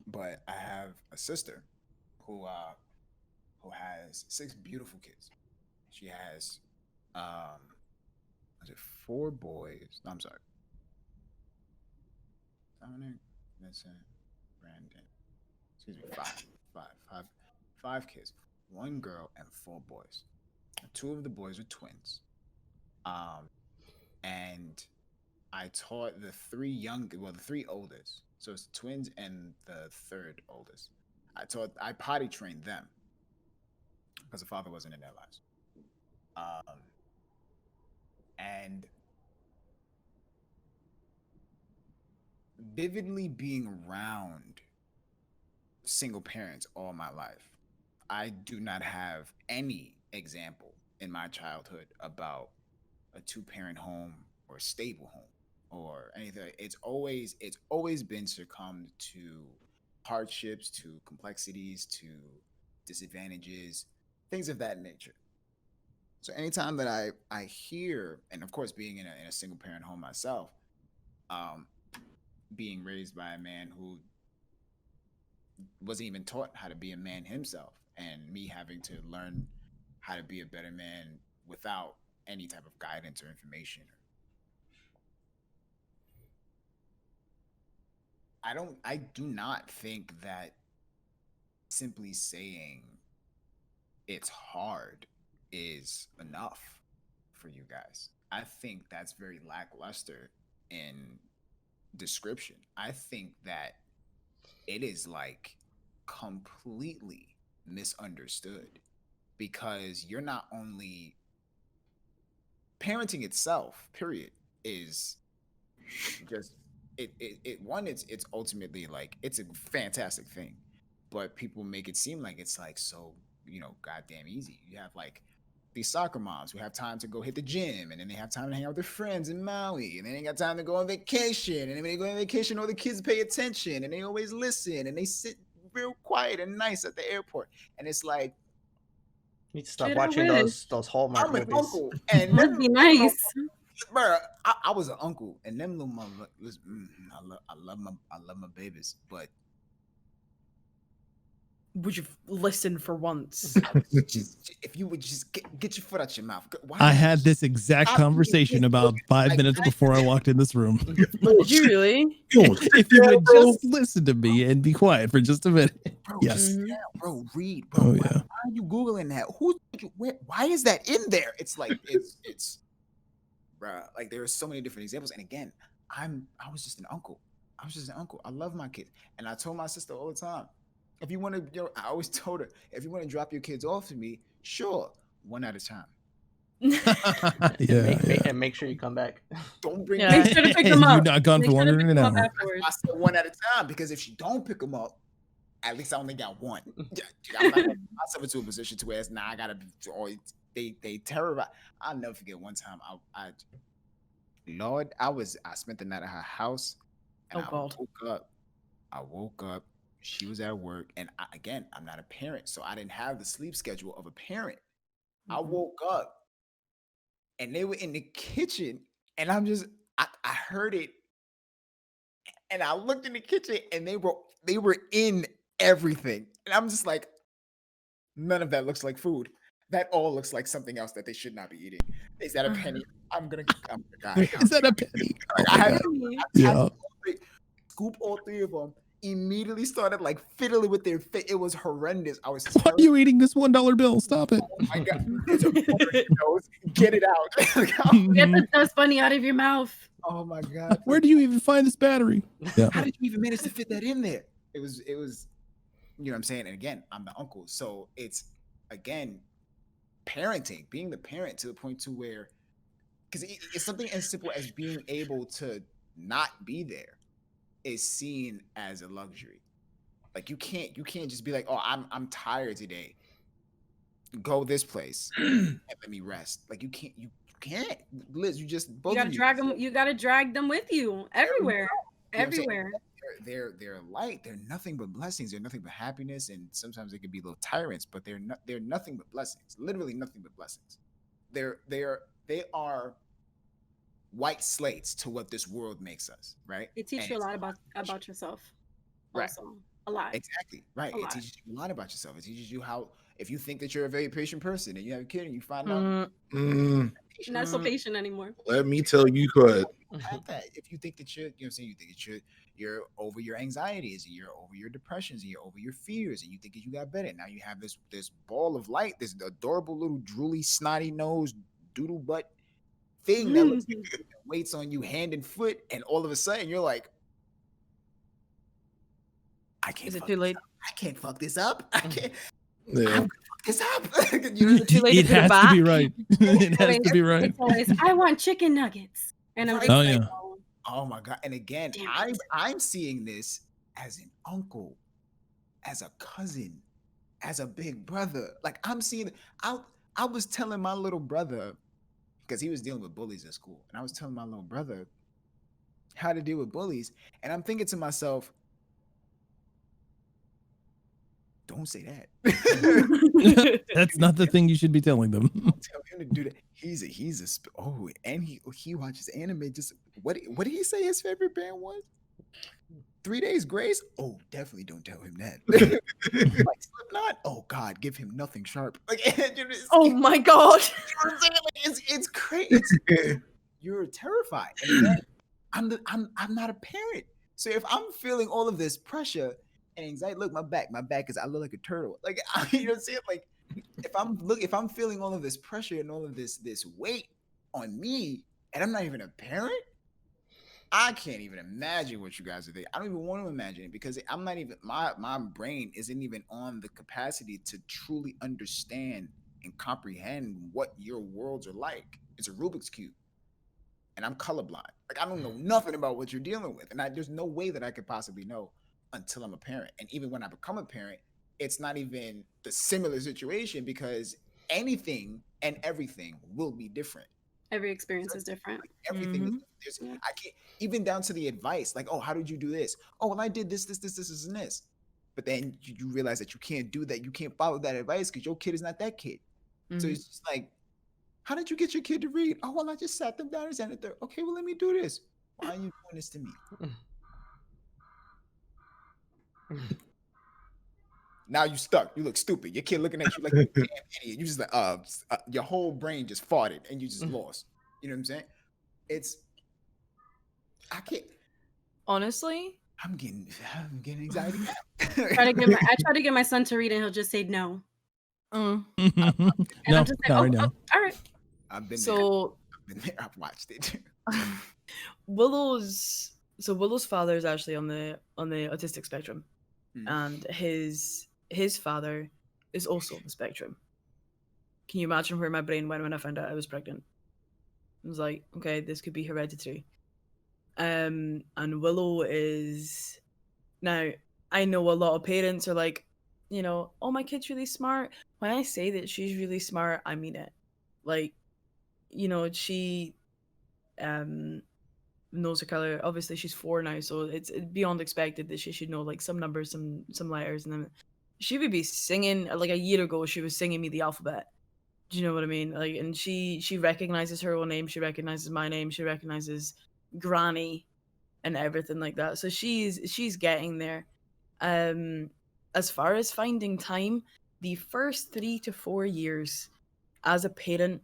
but I have a sister who has 6 beautiful kids. She has is it 4 boys? No, I'm sorry. Dominic, Vincent, Brandon. Excuse me, five kids. 1 girl and 4 boys. 2 of the boys are twins. And I taught the 3 oldest. So it's the twins and the 3rd oldest. I potty trained them because the father wasn't in their lives. And vividly being around single parents all my life, I do not have any example in my childhood about a 2-parent home or a stable home or anything. It's always been succumbed to hardships, to complexities, to disadvantages, things of that nature. So anytime that I hear, and of course being in a single parent home myself, being raised by a man who wasn't even taught how to be a man himself, and me having to learn how to be a better man without any type of guidance or information. I do not think that simply saying it's hard is enough for you guys. I think that's very lackluster in description. I think that it is like completely misunderstood because you're not only parenting itself, period, is just it's ultimately like it's a fantastic thing, but people make it seem like it's like so goddamn easy. You have like these soccer moms who have time to go hit the gym, and then they have time to hang out with their friends in Maui, and then they got time to go on vacation, and then when they go on vacation, all the kids pay attention, and they always listen, and they sit real quiet and nice at the airport, and it's like You need to stop Shit, I watching wish. those Hallmark I'm an movies. uncle, and Must be nice. bro, I was an uncle, and them little mother, I love my babies, but Would you listen for once? if you would just get your foot out your mouth. Why I had this exact Stop conversation being about 5 like, minutes before I walked in this room. Did you really? If you would just listen to me and be quiet for just a minute. bro, Yes. sit down, bro, read, bro. Oh, Why yeah. are you googling that? Why is that in there? It's like it's bro. Like there are so many different examples, and again, I was just an uncle. I was just an uncle. I love my kids, and I told my sister all the time, if you want to, I always told her, if you want to drop your kids off to me, sure, one at a time. And make sure you come back. Don't bring Yeah. Make sure to pick And them up. you're not gone Make for sure to longer pick than an them up hour. afterwards. I said one at a time because if she don't pick them up, at least I only got one. Yeah, I'm not gonna put myself into a position to where it's I gotta be. Or they terrorize. I'll never forget one time. Lord, I spent the night at her house, and Oh, God. I woke up. She was at work, and again, I'm not a parent, so I didn't have the sleep schedule of a parent. I woke up, and they were in the kitchen, and I heard it, and I looked in the kitchen, and they were in everything, and I'm just like, none of that looks like food. That all looks like something else that they should not be eating. Is that a penny? I'm gonna die. Is that a penny? Like, Oh I my had God. to Yeah. scoop all three of them. Immediately started like fiddling with their face. It was horrendous. I was Why are you eating this $1 bill? Stop it. Oh my God. It's a bullet nose. Get it out. Get the dust bunny out of your mouth. Oh my God. Where do you even find this battery? Yeah. How did you even manage to fit that in there? It was, you know what I'm saying? And again, I'm the uncle. So it's again, parenting, being the parent to the point to where, because it's something as simple as being able to not be there is seen as a luxury. Like you can't just be like, oh, I'm tired today. Go this place and let me rest. Like you can't, Liz. You just both You gotta of you. drag them. You gotta drag them with you everywhere. You know what I'm saying? Everywhere. They're light. They're nothing but blessings. They're nothing but happiness, and sometimes they can be little tyrants, but they're nothing but blessings. Literally nothing but blessings. They are white slates to what this world makes us, right? It teaches And you a lot about yourself. Right. Also, a lot. Exactly. Right. A It lot. teaches you a lot about yourself. It teaches you how, if you think that you're a very patient person and you have a kid and you find out Mm, You're not so patient anymore. let me tell you what. have that. If you think that you're, you know what I'm saying, you think that you're over your anxieties and you're over your depressions and you're over your fears and you think that you got better. Now you have this ball of light, this adorable little drooly, snotty nose, doodle butt thing that looks like it waits on you hand and foot, and all of a sudden you're like, I can't is it fuck too this late? up. I can't fuck this up. I can't Yeah. I'm gonna fuck this up. You know what I'm Too late It to put it has to be back? right. It has to be right. It's always, I want chicken nuggets. And I'm just Right. Oh, like, yeah. oh, Oh my God. And again, Damn it. I'm seeing this as an uncle, as a cousin, as a big brother. Like I'm seeing I was telling my little brother, because he was dealing with bullies at school, and I was telling my little brother how to deal with bullies. And I'm thinking to myself, don't say that. That's not the thing you should be telling them. Don't tell him to do that. And he watches anime. Just what did he say his favorite band was? 3 Days Grace? Oh, definitely don't tell him that. Like Slipknot? Oh God, give him nothing sharp. Like Oh my God. you know what I'm saying? Like, it's crazy. You're terrified. And again, I'm not a parent, So if I'm feeling all of this pressure and anxiety, look, my back is, I look like a turtle. Like, you know what I'm saying? Like, if I'm feeling all of this pressure and all of this weight on me, and I'm not even a parent, I can't even imagine what you guys are thinking. I don't even want to imagine it because I'm not even, my brain isn't even on the capacity to truly understand and comprehend what your worlds are like. It's a Rubik's Cube. And I'm colorblind. Like, I don't know nothing about what you're dealing with. And there's no way that I could possibly know until I'm a parent. And even when I become a parent, it's not even the similar situation because anything and everything will be different. Every experience is different. Like, everything is, I can't, even down to the advice, like, oh, how did you do this? Oh, well, I did this, and this. But then you realize that you can't do that. You can't follow that advice because your kid is not that kid. So it's just like, how did you get your kid to read? Oh, well, I just sat them down and said it. Okay, well, let me do this. Why are you doing this to me? Now you stuck. You look stupid. Your kid looking at you like a damn idiot. You just like, your whole brain just farted and you just lost. You know what I'm saying? I can't. Honestly, I'm getting anxiety. I try to get my son to read and he'll just say no. No, I'm just like, not right now. all right. I've been there. I've watched it. Willow's father is actually on the autistic spectrum, and his father is also on the spectrum. Can you imagine where my brain went when I found out I was pregnant? I was like, okay, this could be hereditary. And Willow is, now I know a lot of parents are like, you know, oh, my kid's really smart. When I say that she's really smart, I mean it. Like, you know, she knows her color. Obviously, she's 4 now, so it's beyond expected that she should know like some numbers, some letters, and then she would be singing. Like a year ago, she was singing me the alphabet. Do you know what I mean? Like, and she recognizes her own name. She recognizes my name. She recognizes Granny and everything like that. So she's getting there. As far as finding time, the first 3 to 4 years as a parent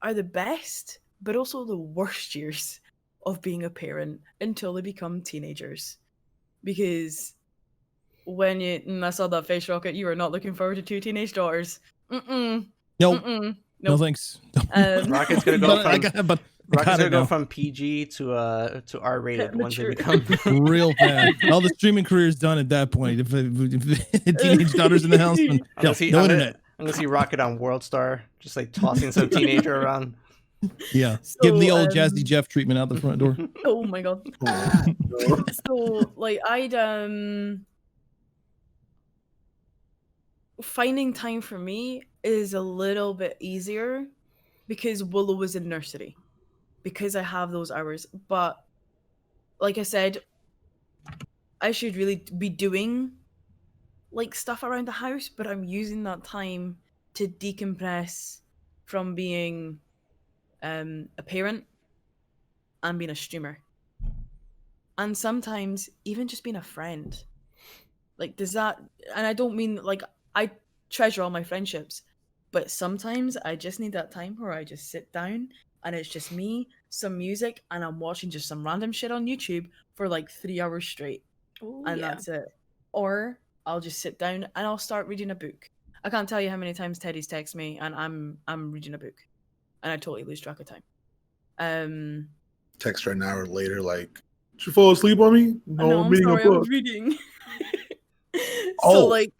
are the best, but also the worst years of being a parent until they become teenagers. Because when I saw that face, Rocket, you were not looking forward to 2 teenage daughters. No, thanks. Rocket's gonna go from PG to R-rated once they become real fast. All the streaming career is done at that point. If teenage daughters in the house, no internet. I'm gonna see Rocket on World Star, just like tossing some teenager around. Yeah, so, give him the old Jazzy Jeff treatment out the front door. Oh my god. So like finding time for me is a little bit easier because Willow was in nursery, because I have those hours. But like I said, I should really be doing like stuff around the house, but I'm using that time to decompress from being a parent and being a streamer, and sometimes even just being a friend. Like, does that, and I don't mean like I treasure all my friendships, but sometimes I just need that time where I just sit down and it's just me, some music, and I'm watching just some random shit on YouTube for like 3 hours straight. Ooh, and that's it. Or I'll just sit down and I'll start reading a book. I can't tell you how many times Teddy's text me and I'm reading a book and I totally lose track of time. Text her an hour later like, did you fall asleep on me? No, I'm sorry, I was reading. So like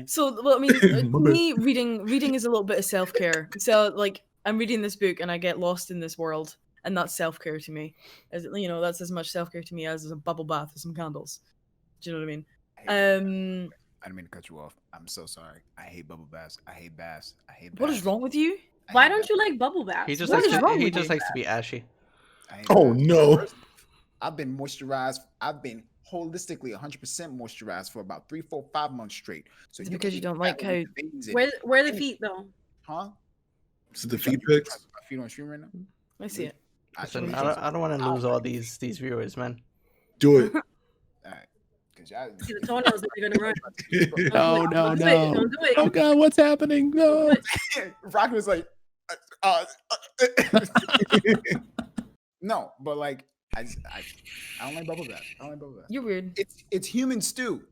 so well, I mean, to me, reading is a little bit of self-care. So like I'm reading this book and I get lost in this world, and that's self-care to me. As you know, that's as much self-care to me as a bubble bath with some candles. Do you know what I mean? I didn't mean to cut you off. I'm so sorry. I hate bubble baths. I hate baths. I hate baths. What is wrong with you? Why don't you like bubble baths? He just likes to be ashy. Oh no. I've been moisturized. I've been holistically 100% moisturized for about 3, 4, 5 months straight. So it's because you don't like how. Where are the feet though? Huh? So the feet pics. My feet on stream right now. I see it. Listen, I don't want to lose all these viewers, man. Do it. All right. See the toenails that you're gonna run. No. Don't do it. Oh god, what's happening? No. Rock was like, No, but like I don't like bubble bath. I don't like bubble bath. You're weird. It's human stew.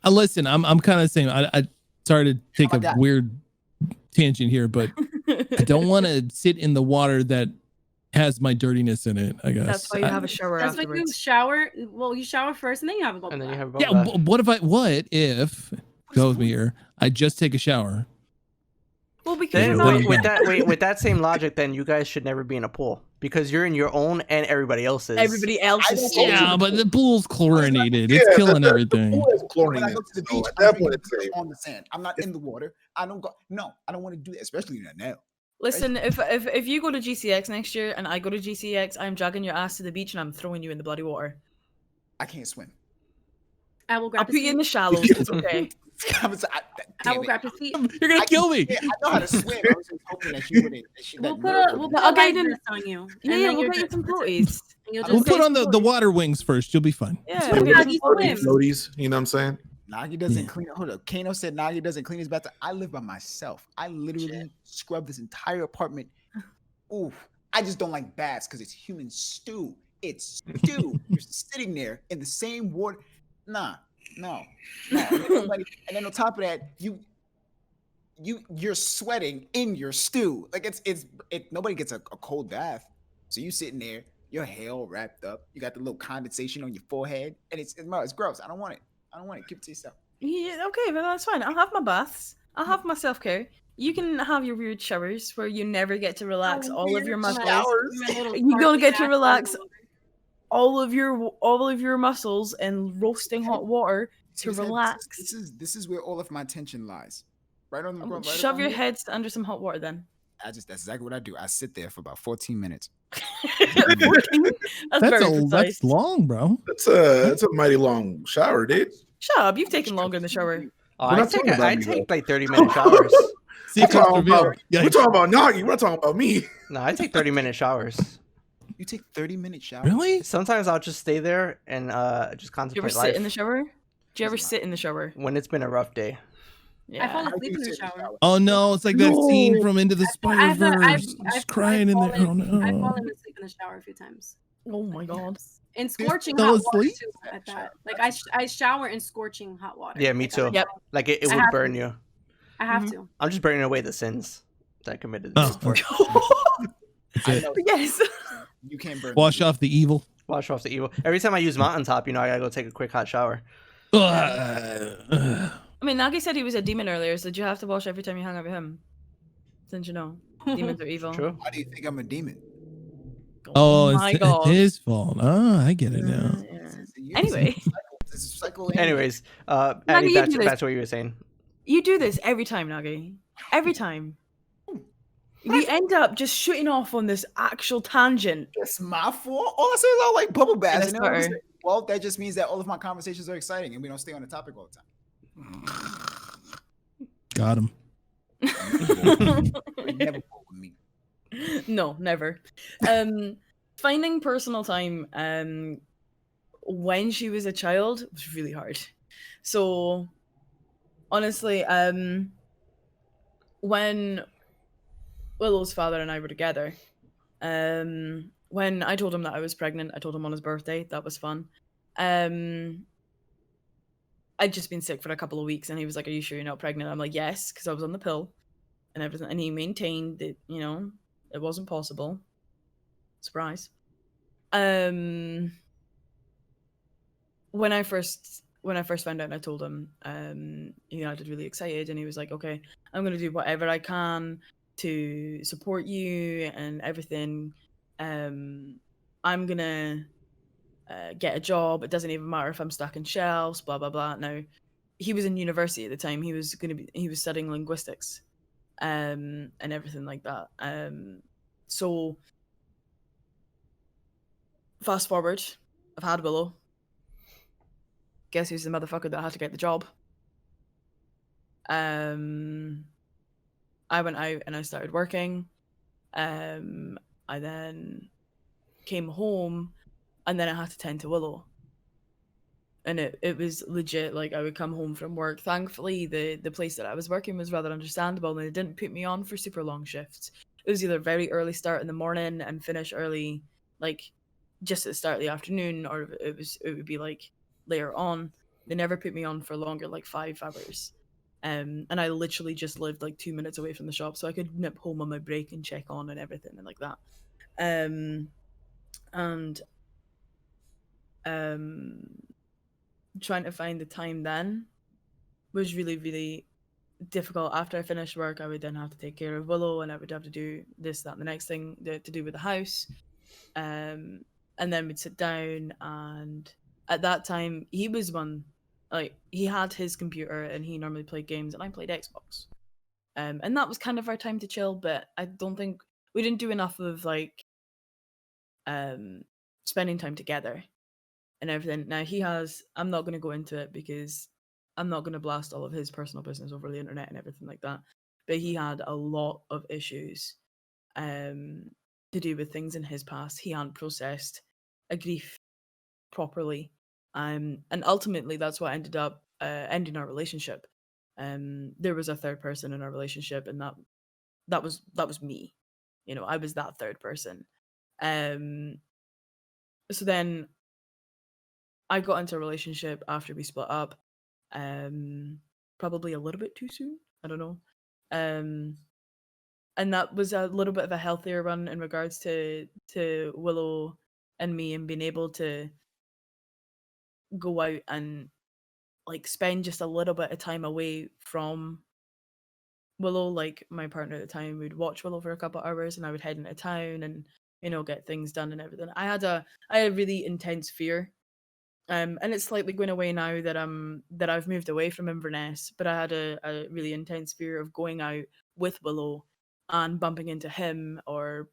Listen, I'm kind of saying I sorry to take Oh a my God. weird tangent here, but I don't want to sit in the water that has my dirtiness in it. I guess That's why you have a shower That's why you afterwards. shower. Well, you shower first, and then you have a bubble And then you bath. have a Yeah. bubble bath. What if go with me here? I just take a shower. Well, because Then you're Then not. I'm with that same logic, then you guys should never be in a pool because you're in your own and everybody else's. Everybody else I is don't- safe. Yeah, but the pool's chlorinated. Yeah, It's killing the everything. pool has When chlorine I in go it, to the so beach, at I'm that point, drinking it's safe. on the sand. I'm not in the water. I don't go. No, I don't want to do that, especially now. Listen, if you go to GCX next year and I go to GCX, I'm dragging your ass to the beach and I'm throwing you in the bloody water. I can't swim. I will I'll grab put you in the his feet. shallows. It's okay. I Damn will it. grab his feet. You're gonna kill me. Yeah, I know how to swim. I was just hoping that she wouldn't. That she We'll let put Merv a we'll do put it. a Okay, life then- vest on you. Yeah, and yeah, then we'll you're get you just- some that's it. floaties. And you'll We'll We'll just put say on the water wings first. You'll be fine. Yeah, Swim, okay. Nagi, swim. Floaties, you know what I'm saying? Nagi doesn't Yeah. clean. Hold up. Kano said Nagi doesn't clean his bathroom. I live by myself. I literally scrub this entire apartment. Ooh, I just don't like baths because it's human stew. It's stew. You're sitting there in the same water. Nah, no. And then on top of that, you're sweating in your stew. Like nobody gets a cold bath. So you sitting there, your hair all wrapped up. You got the little condensation on your forehead, and it's gross. I don't want it. Keep it to yourself. Yeah, okay, well that's fine. I'll have my baths. I'll have my self-care. You can have your weird showers where you never get to relax all of your muscles. You don't get to relax all of your muscles in roasting hot water to relax. This is where all of my tension lies. Right on the right Shove around your here. heads under some hot water then. That's exactly what I do. I sit there for about 14 minutes. 14? That's very precise. That's long, bro. That's a mighty long shower, dude. Shut up, you've taken longer in the shower. Oh, We're I not take talking about I me, take though. like 30-minute showers. We're talking revealed. about, we're talking about Nagi. We're not talking about me. No, I take 30-minute showers. You take 30-minute showers? Really? Sometimes I'll just stay there and just Do you ever contemplate sit life in the shower? Do you ever sit in the shower? when it's been a rough day. I fall Yeah. asleep in the shower. Oh no, it's like that scene from Into the Spider Verse. I've Just crying in there. Oh I've no. fallen asleep in the shower a few times. Oh my god. In scorching fell hot water asleep? too. At that, like I shower in scorching hot water. Yeah, me Like, too. Yep. Like it I would have burn to. you. I have Mhm. to. I'm just burning away the sins that I committed the day Oh, before. That's I it. know Yes. you can't burn. Wash off the evil. Wash off the evil. Every time I use mountaintop, I gotta go take a quick hot shower. I mean, Nagi said he was a demon earlier, so did you have to wash every time you hung out with him? Since you know, demons are evil. True. Why do you think I'm a demon? Oh, my it's god. his fault. Oh, I get it now. Yeah. Anyway, This is cycle. Anyways, Nagi, Addy, you do this. that's what you were saying. you do this every time, Nagi. Every time. We end up just shooting off on this actual tangent. It's my fault. All I say is I like bubble baths. that's And then better. well, that just means that all of my conversations are exciting and we don't stay on the topic all the time. Got him. You never fuck with me. No, never. Finding personal time when she was a child was really hard. So honestly, when Willow's father and I were together, when I told him that I was pregnant, I told him on his birthday. That was fun. I'd just been sick for a couple of weeks and he was like, "Are you sure you're not pregnant?" I'm like, "Yes," because I was on the pill and everything. And he maintained that, it wasn't possible. Surprise. When I first found out and I told him, I was really excited and he was like, "Okay, I'm gonna do whatever I can to support you and everything. I'm gonna get a job. It doesn't even matter if I'm stuck in shelves, blah blah blah." Now, he was in university at the time. He was studying linguistics, and everything like that. So fast forward, I've had Willow. Guess who's the motherfucker that had to get the job? I went out and I started working. I then came home and then I had to tend to Willow. And it was legit, like I would come home from work. Thankfully, the place that I was working was rather understandable and they didn't put me on for super long shifts. it was either very early start in the morning and finish early, like just at the start of the afternoon, or it would be like later on. They never put me on for longer, like 5 hours. And I literally just lived like 2 minutes away from the shop, so I could nip home on my break and check on and everything and like that. Trying to find the time then was really, really difficult. After I finished work, I would then have to take care of Willow, and I would have to do this, that, and the next thing to do with the house. And then we'd sit down, and at that time, he was one, like, he had his computer, and he normally played games, and I played Xbox. And that was kind of our time to chill, but I don't think we didn't do enough of, like, spending time together and everything. Now, he has, I'm not going to go into it because I'm not going to blast all of his personal business over the internet and everything like that, but he had a lot of issues to do with things in his past. He hadn't processed a grief properly, and ultimately that's what ended up ending our relationship. There was a third person in our relationship, and that was me. You know, I was that third person. So then I got into a relationship after we split up, probably a little bit too soon. I don't know. And that was a little bit of a healthier one in regards to Willow and me, and being able to go out and like spend just a little bit of time away from Willow. Like, my partner at the time would watch Willow for a couple of hours, and I would head into town and, you know, get things done and everything. I had a really intense fear. And it's slightly going away now that I've moved away from Inverness, but I had a really intense fear of going out with Willow and bumping into him, or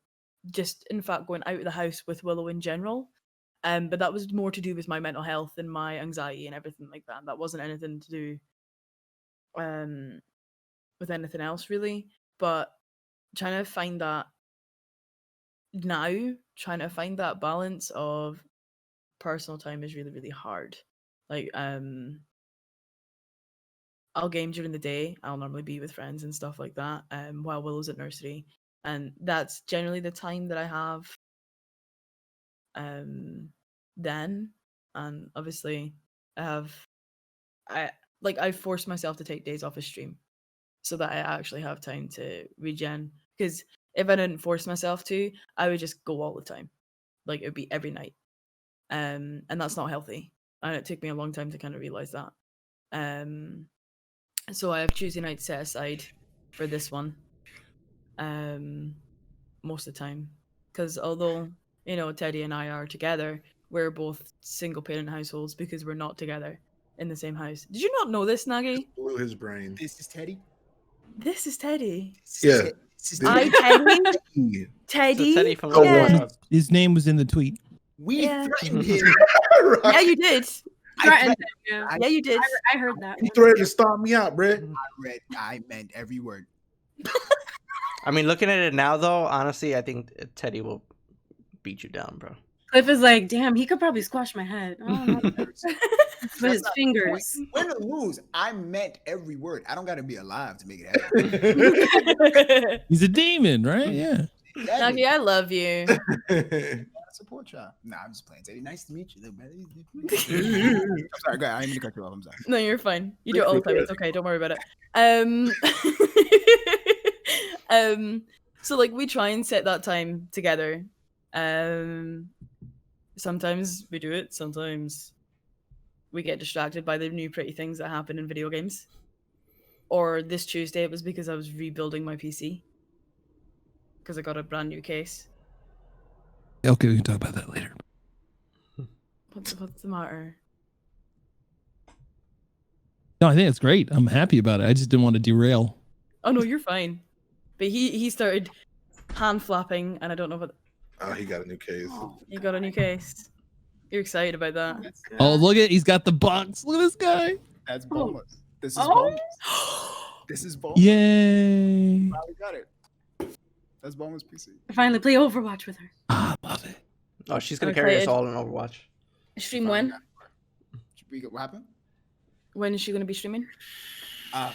just in fact going out of the house with Willow in general. But that was more to do with my mental health and my anxiety and everything like that. That wasn't anything to do with anything else really. But trying to find that balance of personal time is really, really hard. Like, I'll game during the day. I'll normally be with friends and stuff like that, while Willow's at nursery, and that's generally the time that I have then. And obviously I forced myself to take days off of stream so that I actually have time to regen, because if I didn't force myself to, I would just go all the time. Like, it would be every night. And that's not healthy. And it took me a long time to kind of realize that. So I have Tuesday night set aside for this one, most of the time, because although, you know, Teddy and I are together, we're both single parent households because we're not together in the same house. Did you not know this, Nagi? Blew his brain. This is Teddy. This is Teddy. Yeah. I Teddy. Teddy. So Teddy from Oh, yeah. what? His name was in the tweet. We Yeah. threatened him. Yeah, you did. Threatened him, yeah. Yeah, you did. I heard that. You threatened to stomp me out, Brett. I meant every word. I mean, looking at it now, though, honestly, I think Teddy will beat you down, bro. Cliff is like, damn, he could probably squash my head. Oh, with his fingers. Win or lose, I meant every word. I don't got to be alive to make it happen. He's a demon, right? Yeah. Nagi, I love you. I support y'all. Nah, I'm just playing. Teddy, nice to meet you, little brother. I'm sorry, go ahead. I didn't mean to cut you off. I'm sorry. No, you're fine. You do it all the time. It's okay. Don't worry about it. So like, we try and set that time together. Sometimes we do it. Sometimes we get distracted by the new pretty things that happen in video games. Or this Tuesday, it was because I was rebuilding my PC because I got a brand new case. Okay, we can talk about that later. What's the matter? No, I think it's great. I'm happy about it. I just didn't want to derail. Oh no, you're fine. But he started hand flapping, and I don't know what. Oh, he got a new case. You got a new case. You're excited about that. Oh, look at, he's got the box. Look at this guy. That's bonus. This is Oh. bonus. This is bonus. Yay. Finally got it. That's bonus PC. I finally play Overwatch with her. Ah, love it. Oh, she's gonna I'm carry us excited. all in Overwatch. Stream when? What happened? When is she going to be streaming? I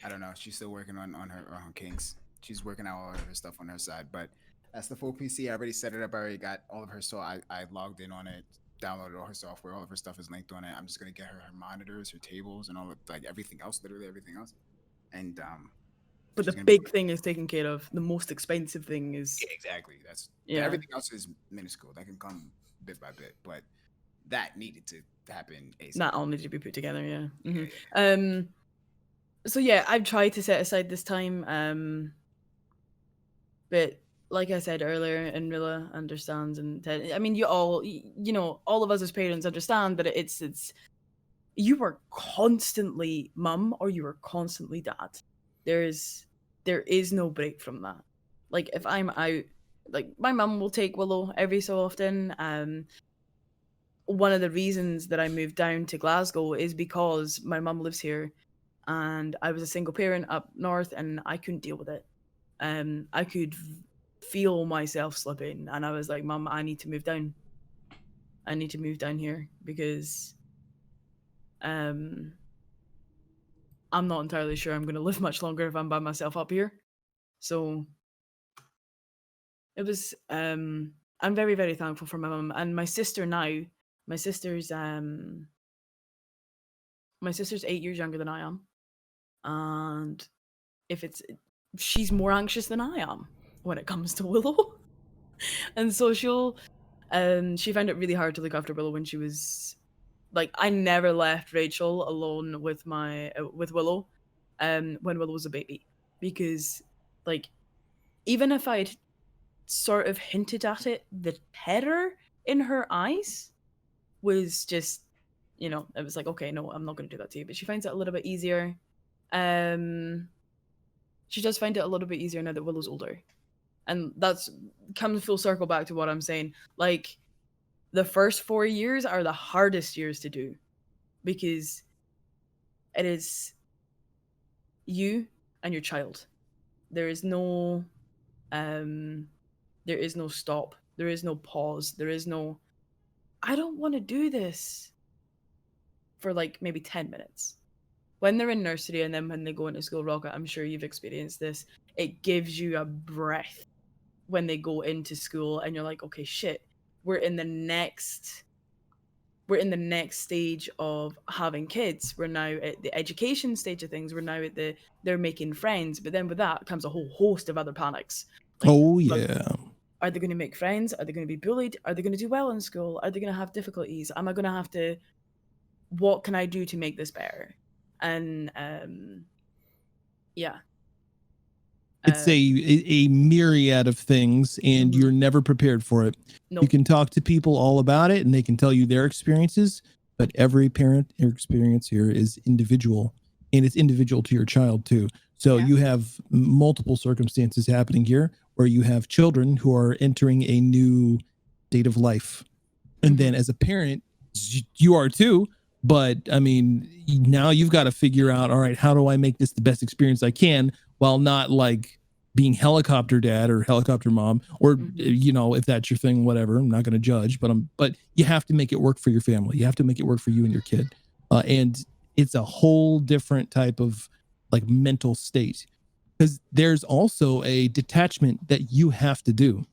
don't know. She's still working on her kinks. She's working out all of her stuff on her side, but that's the full PC. I already set it up. I already got all of her. So I logged in on it, downloaded all her software. All of her stuff is linked on it. I'm just gonna get her monitors, her tables, and all of like everything else, literally everything else. And but the big thing is taken care of. The most expensive thing is exactly everything else is minuscule. That can come bit by bit, but that needed to happen ASAP. That all needed to be put together. Yeah. Mm-hmm. So yeah, I've tried to set aside this time. But like I said earlier, and Rilla understands, and Ted, I mean, all of us as parents understand that it's you are constantly mum or you are constantly dad. There is no break from that. Like if I'm out, like my mum will take Willow every so often. One of the reasons that I moved down to Glasgow is because my mum lives here, and I was a single parent up north, and I couldn't deal with it. I could feel myself slipping, and I was like, Mum, I need to move down. I need to move down here because I'm not entirely sure I'm going to live much longer if I'm by myself up here. So it was I'm very, very thankful for my mum and my sister now. My sister's 8 years younger than I am, and she's more anxious than I am when it comes to Willow. And so she found it really hard to look after Willow when she was like, I never left Rachel alone with Willow when Willow was a baby, because like even if I'd sort of hinted at it, the terror in her eyes was just, it was like, okay, no, I'm not going to do that to you. But she finds it a little bit easier. She does find it a little bit easier now that Willow's older. And that's comes full circle back to what I'm saying. Like, the first 4 years are the hardest years to do, because it is you and your child. There is no stop. There is no pause. There is no, I don't want to do this for like maybe 10 minutes. When they're in nursery and then when they go into school, Rocket, I'm sure you've experienced this. It gives you a breath when they go into school and you're like, okay, shit, we're in the next stage of having kids. We're now at the education stage of things. We're now at they're making friends. But then with that comes a whole host of other panics. Like, oh, yeah. Are they going to make friends? Are they going to be bullied? Are they going to do well in school? Are they going to have difficulties? Am I going to have to, what can I do to make this better? And yeah. It's a myriad of things, and you're never prepared for it. Nope. You can talk to people all about it, and they can tell you their experiences, but every parent experience here is individual, and it's individual to your child too. So you have multiple circumstances happening here where you have children who are entering a new state of life. And then as a parent, you are too. But I mean, now you've got to figure out, all right, how do I make this the best experience I can while not like being helicopter dad or helicopter mom, or, if that's your thing, whatever. I'm not going to judge, but you have to make it work for your family. You have to make it work for you and your kid. And it's a whole different type of like mental state, because there's also a detachment that you have to do.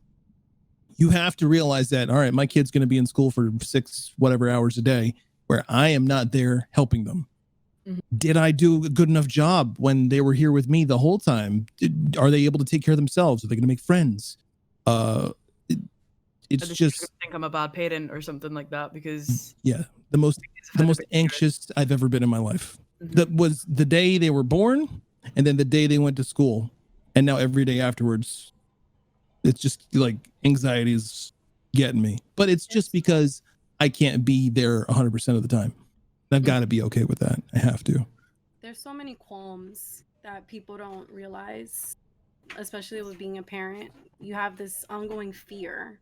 You have to realize that, all right, my kid's going to be in school for 6 whatever hours a day, where I am not there helping them. Did I do a good enough job when they were here with me the whole time? Are they able to take care of themselves? Are they going to make friends? It's just think I'm a bad parent or something like that, because the most anxious I've ever been in my life. That was the day they were born, and then the day they went to school, and now every day afterwards. It's just like anxiety is getting me, but it's just because I can't be there 100% of the time. I've got to be okay with that. I have to. There's so many qualms that people don't realize, especially with being a parent. You have this ongoing fear,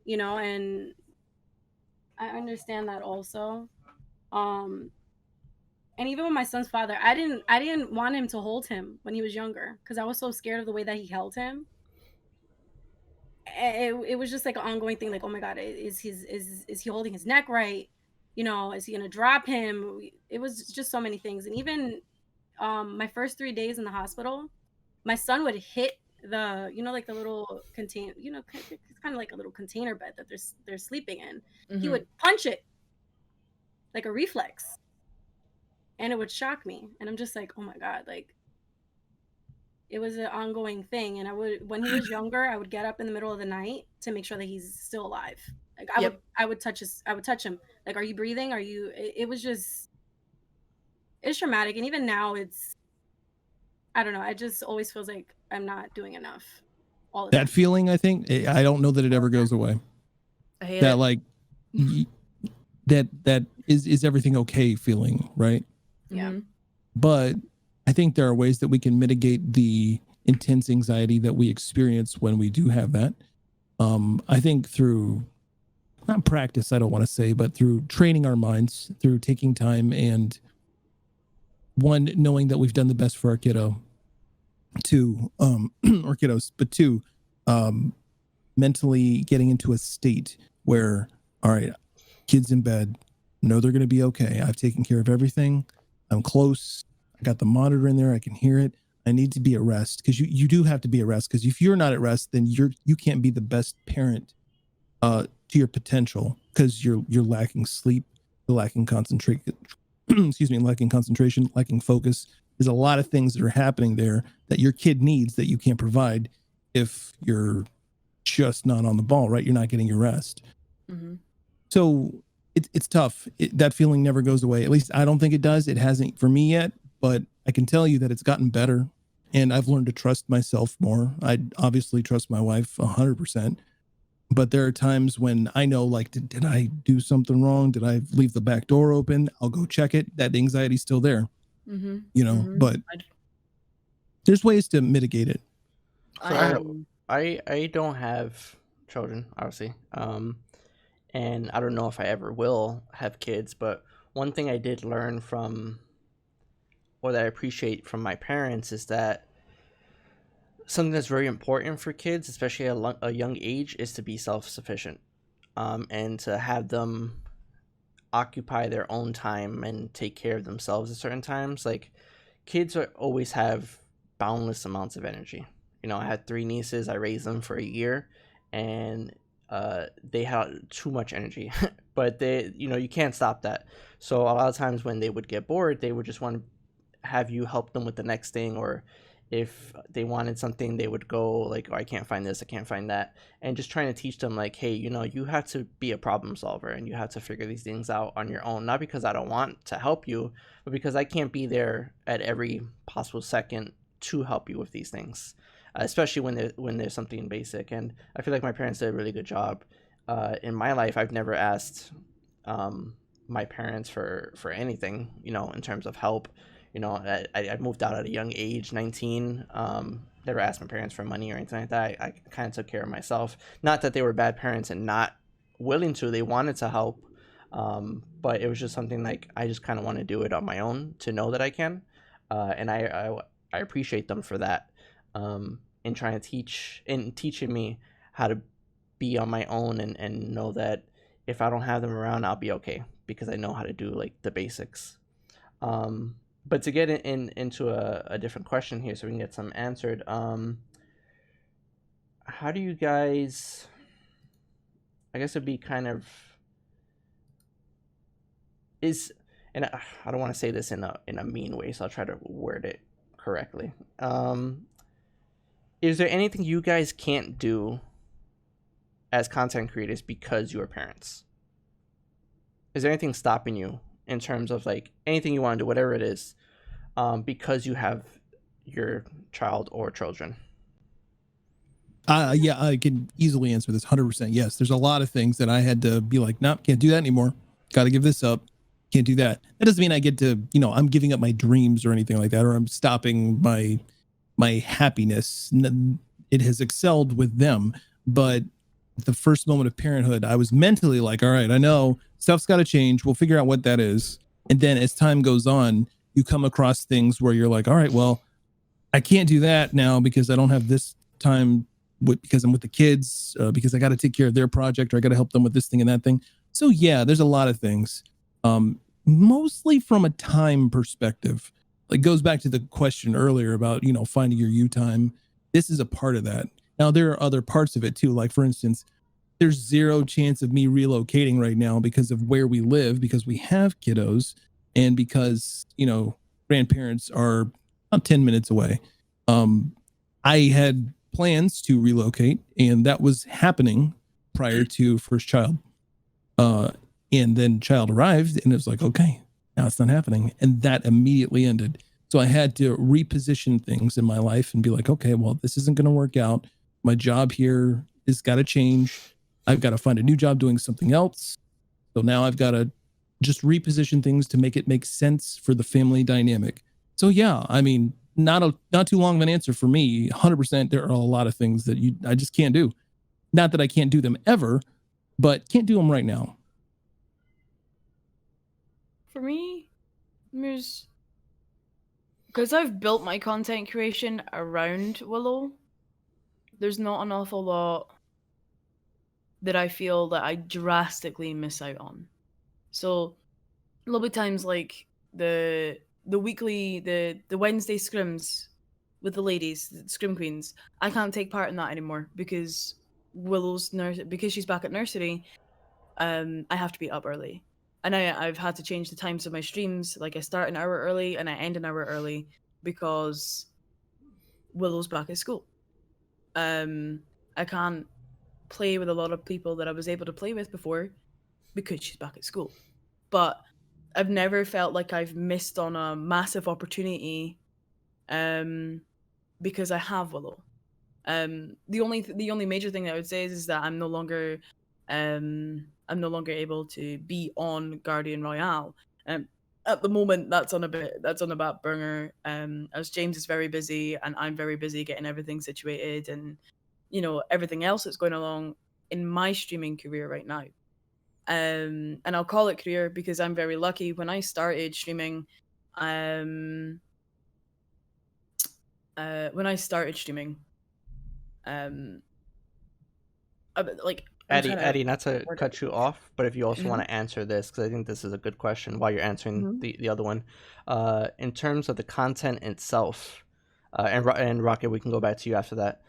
and I understand that also. And even with my son's father, I didn't want him to hold him when he was younger, because I was so scared of the way that he held him. It was just like an ongoing thing, like, oh my God, is he holding his neck right? Is he gonna drop him? It was just so many things. And even my first 3 days in the hospital, my son would hit the, like the little contain, it's kind of like a little container bed that they're sleeping in. He would punch it like a reflex, and it would shock me. And I'm just like, oh my God, like it was an ongoing thing. And when he was younger, I would get up in the middle of the night to make sure that he's still alive. Like I would touch him. Like, are you breathing? It was just, it's traumatic. And even now I don't know. It just always feels like I'm not doing enough. All the time. That feeling, I think, I don't know that it ever goes away. I hate that it. Like that is everything okay feeling, right? Yeah. But I think there are ways that we can mitigate the intense anxiety that we experience when we do have that. I think through, not practice, I don't want to say, but through training our minds, through taking time, and one, knowing that we've done the best for our kiddo, two, or kiddos, but two, mentally getting into a state where, all right, kids in bed, know they're going to be okay. I've taken care of everything. I'm close. I got the monitor in there. I can hear it. I need to be at rest, because you do have to be at rest, because if you're not at rest, then you can't be the best parent to your potential, because you're lacking sleep, you're lacking concentration, lacking concentration, lacking focus. There's a lot of things that are happening there that your kid needs that you can't provide if you're just not on the ball, right? You're not getting your rest. So it's tough. That feeling never goes away. At least I don't think it does. It hasn't for me yet, but I can tell you that it's gotten better, and I've learned to trust myself more. I obviously trust my wife 100%, but there are times when I know, like, did I do something wrong? Did I leave the back door open? I'll go check it. That anxiety's still there, but there's ways to mitigate it. So I don't have children, obviously. And I don't know if I ever will have kids, but one thing I did learn from, or that I appreciate from my parents, is that something that's very important for kids, especially at a young age, is to be self-sufficient, and to have them occupy their own time and take care of themselves at certain times. Like, kids always have boundless amounts of energy. I had 3 nieces. I raised them for a year, and they had too much energy, but you can't stop that. So a lot of times when they would get bored, they would just want to have you help them with the next thing, or if they wanted something, they would go like, oh, I can't find this, I can't find that, and just trying to teach them, like, hey, you have to be a problem solver, and you have to figure these things out on your own, not because I don't want to help you, but because I can't be there at every possible second to help you with these things, especially when there's something basic. And I feel like my parents did a really good job. In my life, I've never asked my parents for anything, in terms of help. I moved out at a young age, 19. Never asked my parents for money or anything like that. I kind of took care of myself. Not that they were bad parents and not willing to. They wanted to help, but it was just something like I just kind of want to do it on my own to know that I can, and I appreciate them for that. In trying to teaching me how to be on my own, and know that if I don't have them around, I'll be okay, because I know how to do like the basics. But to get into a different question here, so we can get some answered. How do you guys? I guess it'd be kind of and I don't want to say this in a mean way, so I'll try to word it correctly. Is there anything you guys can't do as content creators because you are parents? Is there anything stopping you in terms of like anything you want to do, whatever it is, because you have your child or children? Yeah, I can easily answer this 100%. Yes, there's a lot of things that I had to be like, nope, can't do that anymore. Got to give this up. Can't do that. That doesn't mean I get to, I'm giving up my dreams or anything like that, or I'm stopping my happiness. It has excelled with them. But the first moment of parenthood, I was mentally like, all right, I know stuff's got to change. We'll figure out what that is. And then as time goes on, you come across things where you're like, all right, well, I can't do that now because I don't have this time because I'm with the kids, because I got to take care of their project, or I got to help them with this thing and that thing. So yeah, there's a lot of things, mostly from a time perspective. like goes back to the question earlier about, you know, finding your you time. This is a part of that. Now there are other parts of it too. Like for instance, there's zero chance of me relocating right now because of where we live, because we have kiddos and because, you know, grandparents are about 10 minutes away. I had plans to relocate and that was happening prior to first child. And then child arrived and it was like, okay, now it's not happening. And that immediately ended. So I had to reposition things in my life and be like, okay, well, this isn't going to work out. My job here has got to change. I've got to find a new job doing something else. So now I've got to just reposition things to make it make sense for the family dynamic. So yeah, I mean, not too long of an answer for me. 100%. There are a lot of things that I just can't do. Not that I can't do them ever, but can't do them right now. For me, there's, because I've built my content creation around Willow, there's not an awful lot that I feel that I drastically miss out on. So there'll be times like the weekly, the Wednesday scrims with the ladies, the scrim queens. I can't take part in that anymore because because she's back at nursery. I have to be up early, and I've had to change the times of my streams. Like I start an hour early and I end an hour early because Willow's back at school. I can't play with a lot of people that I was able to play with before because she's back at school. But I've never felt like I've missed on a massive opportunity because I have Willow. The only major thing that I would say is that I'm no longer able to be on Guardian Royale. At the moment, that's on a back burner. As James is very busy and I'm very busy getting everything situated and, you know, everything else that's going along in my streaming career right now. And I'll call it career because I'm very lucky. When I started streaming, like Eddie, not to cut you off, but if you also want to answer this, because I think this is a good question while you're answering the other one, in terms of the content itself, and Rocket, we can go back to you after that.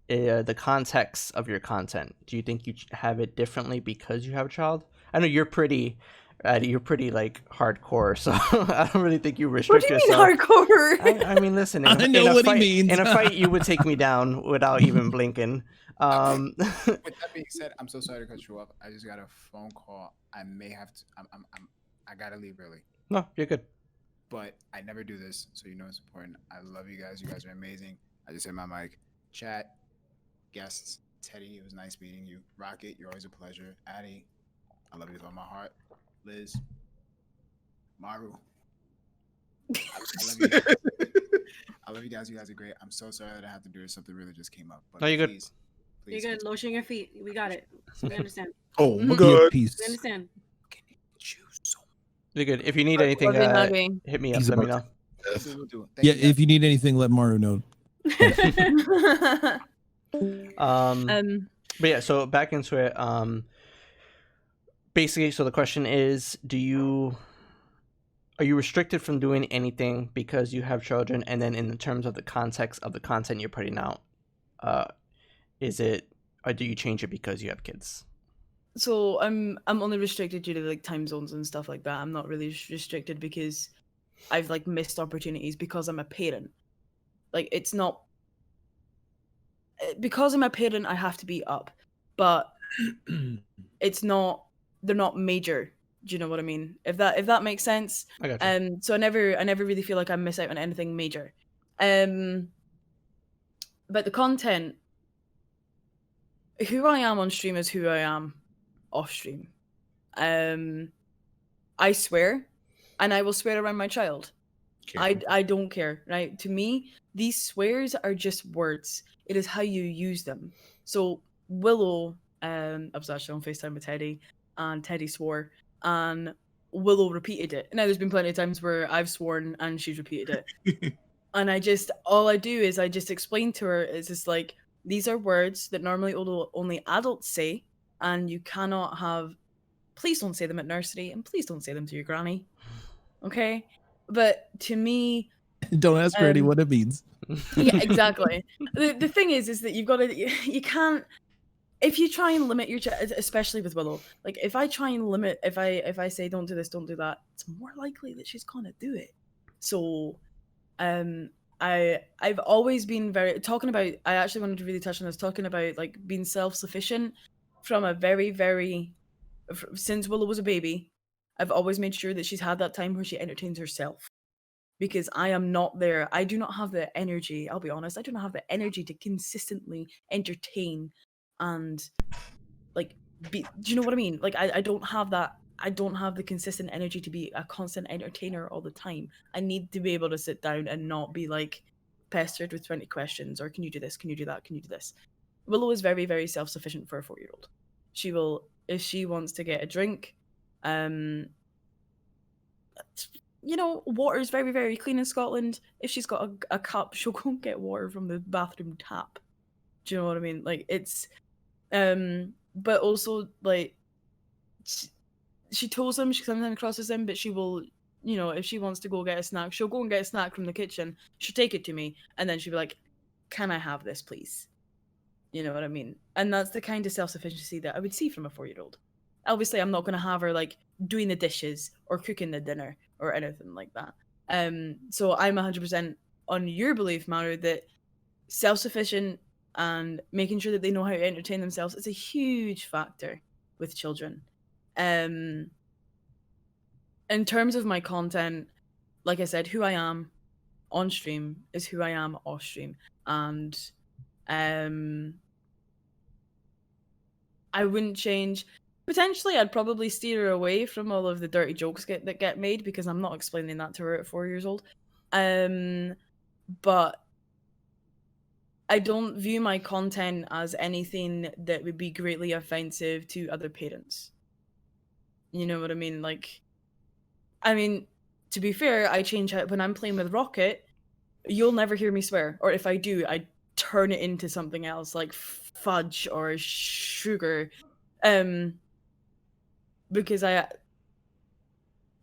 The context of your content, do you think you have it differently because you have a child? I know you're pretty like hardcore, so I don't really think you restrict yourself. What do you mean hardcore? I mean, listen, I know what he means. In a fight, you would take me down without even blinking. With that being said, I'm so sorry to cut you off. I just got a phone call. I may have to. I gotta leave early. No, you're good. But I never do this, so you know it's important. I love you guys. You guys are amazing. I just hit my mic. Chat, guests, Teddy, it was nice meeting you. Rocket, you're always a pleasure. Addie, I love you with all my heart. Liz, Maru, I love you. I love you guys. You guys are great. I'm so sorry that I have to do this. Something really just came up. But no, you're please, good. You're good. Lotion your feet. We got it. We understand. Oh, my Yeah, God. peace. We understand. You're good. If you need anything, hit me up. Let me know. Yeah, if you need anything, let Maru know. But yeah, so back into it. Basically, so the question is, are you restricted from doing anything because you have children? And then in terms of the context of the content you're putting out, or do you change it because you have kids? So I'm only restricted due to like time zones and stuff like that. I'm not really restricted because I've like missed opportunities because I'm a parent. Like it's not because I'm a parent, I have to be up, but they're not major. Do you know what I mean? If that makes sense. I got you. So I never really feel like I miss out on anything major. But the content, who I am on stream is who I am off stream. I swear, and I will swear around my child. I don't care, right? To me, these swears are just words. It is how you use them. So Willow, I was actually on FaceTime with Teddy, and Teddy swore, and Willow repeated it. Now there's been plenty of times where I've sworn and she's repeated it. And all I do is I just explain to her, it's just like, these are words that normally only adults say, and you cannot have, please don't say them at nursery, and please don't say them to your granny. Okay? but to me, Don't ask Reddy what it means. yeah, exactly. The thing is that you've got to, you can't, if you try and limit your child, especially with Willow, like if I try and limit, if I say don't do this, don't do that, it's more likely that she's gonna do it. So, I've always been very talking about. I actually wanted to really touch on this, talking about like being self-sufficient from a very since Willow was a baby. I've always made sure that she's had that time where she entertains herself. Because I am not there. I do not have the energy. I'll be honest. I do not have the energy to consistently entertain and like be. Do you know what I mean? Like I don't have that. I don't have the consistent energy to be a constant entertainer all the time. I need to be able to sit down and not be like pestered with 20 questions or can you do this? Can you do that? Can you do this? Willow is very self-sufficient for a 4-year-old. She will, if she wants to get a drink, you know, water is very clean in Scotland. If she's got a cup, she'll go and get water from the bathroom tap. Do you know what I mean? Like it's, but also like she tells him, she sometimes crosses him, but she will, you know, if she wants to go get a snack, she'll go and get a snack from the kitchen. She'll take it to me, and then she'll be like, "Can I have this, please?" You know what I mean? And that's the kind of self-sufficiency that I would see from a 4-year-old. Obviously, I'm not going to have her like doing the dishes or cooking the dinner or anything like that. So I'm 100% on your belief, Maru, that self-sufficient and making sure that they know how to entertain themselves is a huge factor with children. In terms of my content, like I said, who I am on stream is who I am off stream, and I wouldn't change. Potentially, I'd probably steer her away from all of the dirty jokes that get made because I'm not explaining that to her at 4 years old. But I don't view my content as anything that would be greatly offensive to other parents. You know what I mean? Like, I mean, to be fair, I change it when I'm playing with Rocket. You'll never hear me swear, or if I do, I turn it into something else like fudge or sugar. Because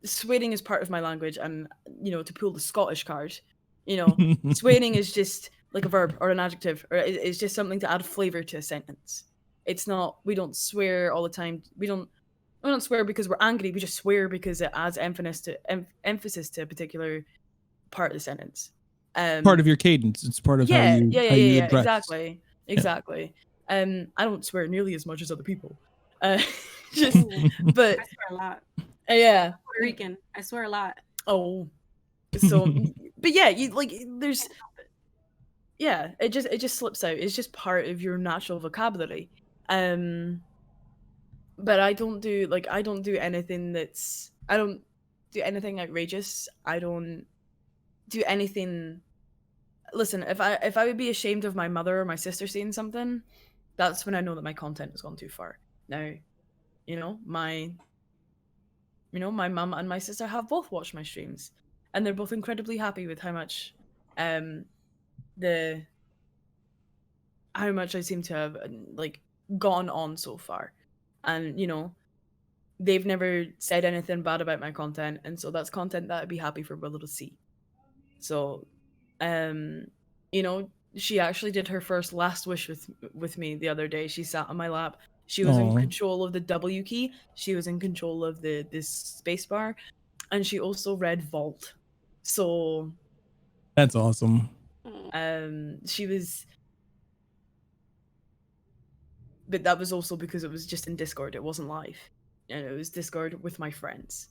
swearing is part of my language, and you know, to pull the Scottish card, you know, swearing is just like a verb or an adjective, or it's just something to add flavor to a sentence. It's not, we don't swear all the time. We don't swear because we're angry. We just swear because it adds emphasis to a particular part of the sentence. Part of your cadence. It's part of how you address. Exactly. I don't swear nearly as much as other people. Just, but I swear a lot. Yeah, Puerto Rican. I swear a lot. Oh, so, but yeah, you like there's, yeah, it just slips out. It's just part of your natural vocabulary. But I don't do anything I don't do anything outrageous. I don't do anything. Listen, if I would be ashamed of my mother or my sister seeing something, that's when I know that my content has gone too far. Now, my mum and my sister have both watched my streams, and they're both incredibly happy with how much I seem to have like gone on so far. And they've never said anything bad about my content, and so that's content that I'd be happy for Willow to see. So she actually did her first last wish with me the other day. She sat on my lap. She was in control of the W key. She was in control of this space bar, and she also read Vault. So that's awesome. She was, but that was also because it was just in Discord. It wasn't live, and it was Discord with my friends.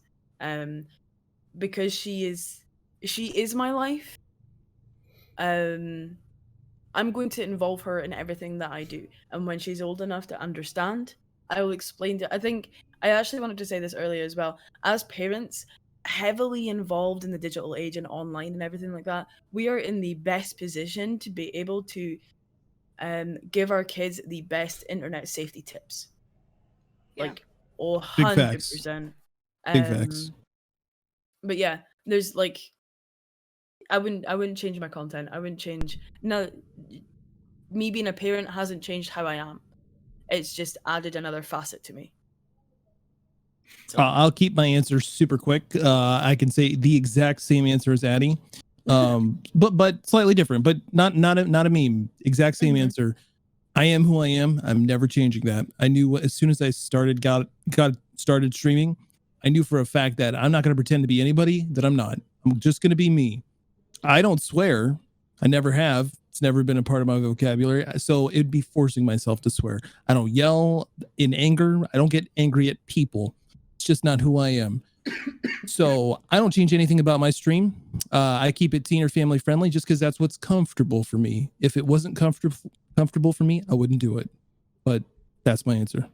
Because she is my life. I'm going to involve her in everything that I do, and when she's old enough to understand, I will explain to. I think I actually wanted to say this earlier as well. As parents, heavily involved in the digital age and online and everything like that, we are in the best position to be able to give our kids the best internet safety tips. Yeah. Like 100%. Big facts. But yeah, there's like, I wouldn't change my content. I wouldn't change. No, me being a parent hasn't changed how I am. It's just added another facet to me. I'll keep my answer super quick. I can say the exact same answer as Addie, but slightly different, but not a meme. Exact same answer. I am who I am. I'm never changing that. I knew as soon as I got started streaming, I knew for a fact that I'm not going to pretend to be anybody that I'm not. I'm just going to be me. I don't swear. I never have. It's never been a part of my vocabulary. So it'd be forcing myself to swear. I don't yell in anger. I don't get angry at people. It's just not who I am. So I don't change anything about my stream. I keep it teen or family friendly just because that's what's comfortable for me. If it wasn't comfortable for me, I wouldn't do it. But that's my answer.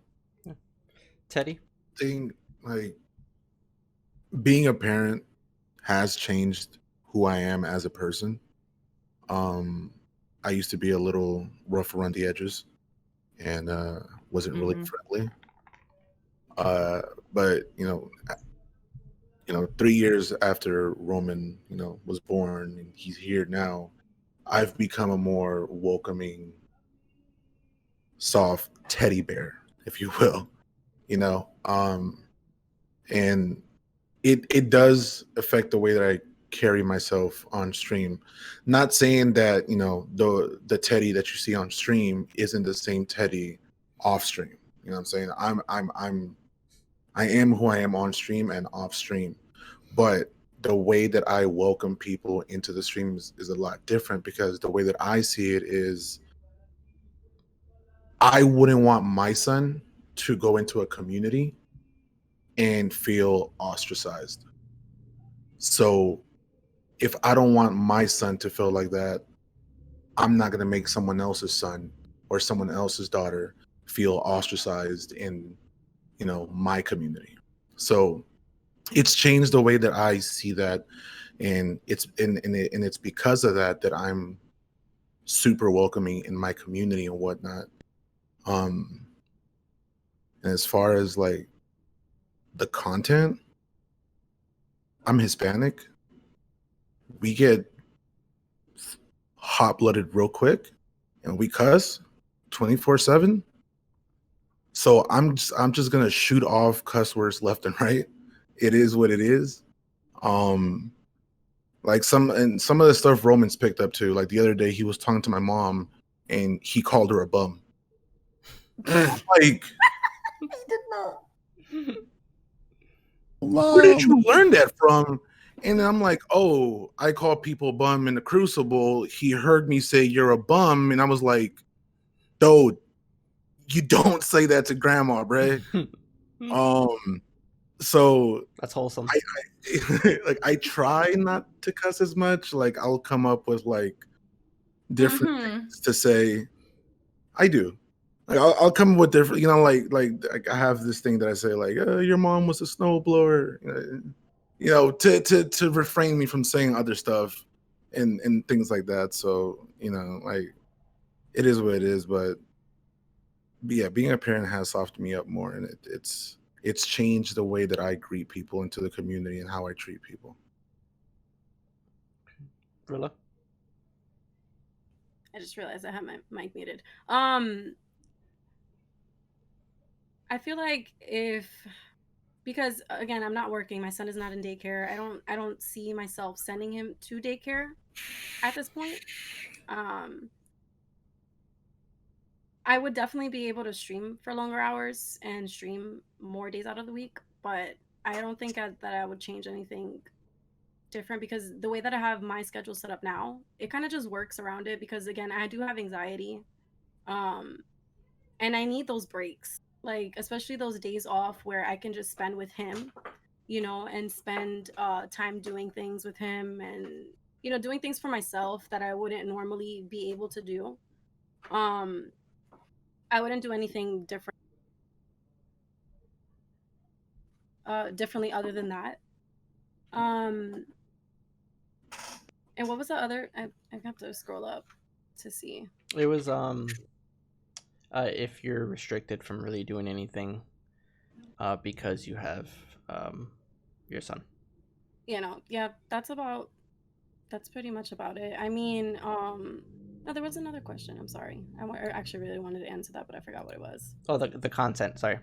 Teddy? Like, being a parent has changed who I am as a person. I used to be a little rough around the edges and wasn't really friendly. But 3 years after Roman, was born and he's here now, I've become a more welcoming, soft teddy bear, if you will. And it does affect the way that I carry myself on stream. Not saying that the Teddy that you see on stream isn't the same Teddy off stream. You know what I'm saying? I am who I am on stream and off stream, but the way that I welcome people into the stream is a lot different, because the way that I see it is, I wouldn't want my son to go into a community and feel ostracized. So if I don't want my son to feel like that, I'm not going to make someone else's son or someone else's daughter feel ostracized in, my community. So it's changed the way that I see that. And it's because of that I'm super welcoming in my community and whatnot. And as far as like the content, I'm Hispanic. We get hot-blooded real quick and we cuss 24/7. So I'm just gonna shoot off cuss words left and right. It is what it is. Like some of the stuff Roman's picked up too. Like the other day he was talking to my mom and he called her a bum. Like, he did not. Where did you learn that from? And then I'm like, oh, I call people bum in the Crucible. He heard me say you're a bum, and I was like, dude, you don't say that to grandma, bruh. So that's wholesome. I try not to cuss as much. Like I'll come up with like different things to say. I do. Like I'll come up with different, like I have this thing that I say like, your mom was a snowblower, to refrain me from saying other stuff and things like that. So, like it is what it is, but yeah, being a parent has softened me up more, and it's changed the way that I greet people into the community and how I treat people. Rilla? I just realized I have my mic muted. I feel like because again, I'm not working, my son is not in daycare. I don't see myself sending him to daycare at this point. I would definitely be able to stream for longer hours and stream more days out of the week, but I don't think that I would change anything different, because the way that I have my schedule set up now, it kind of just works around it, because again, I do have anxiety, and I need those breaks, like especially those days off where I can just spend with him, and spend time doing things with him, and doing things for myself that I wouldn't normally be able to do. I wouldn't do anything differently other than that. And what was the other? I have to scroll up to see. It was if you're restricted from really doing anything because you have your son. Yeah, that's pretty much about it. I mean, No, there was another question. I'm sorry. I actually really wanted to answer that, but I forgot what it was. Oh, the content. Sorry.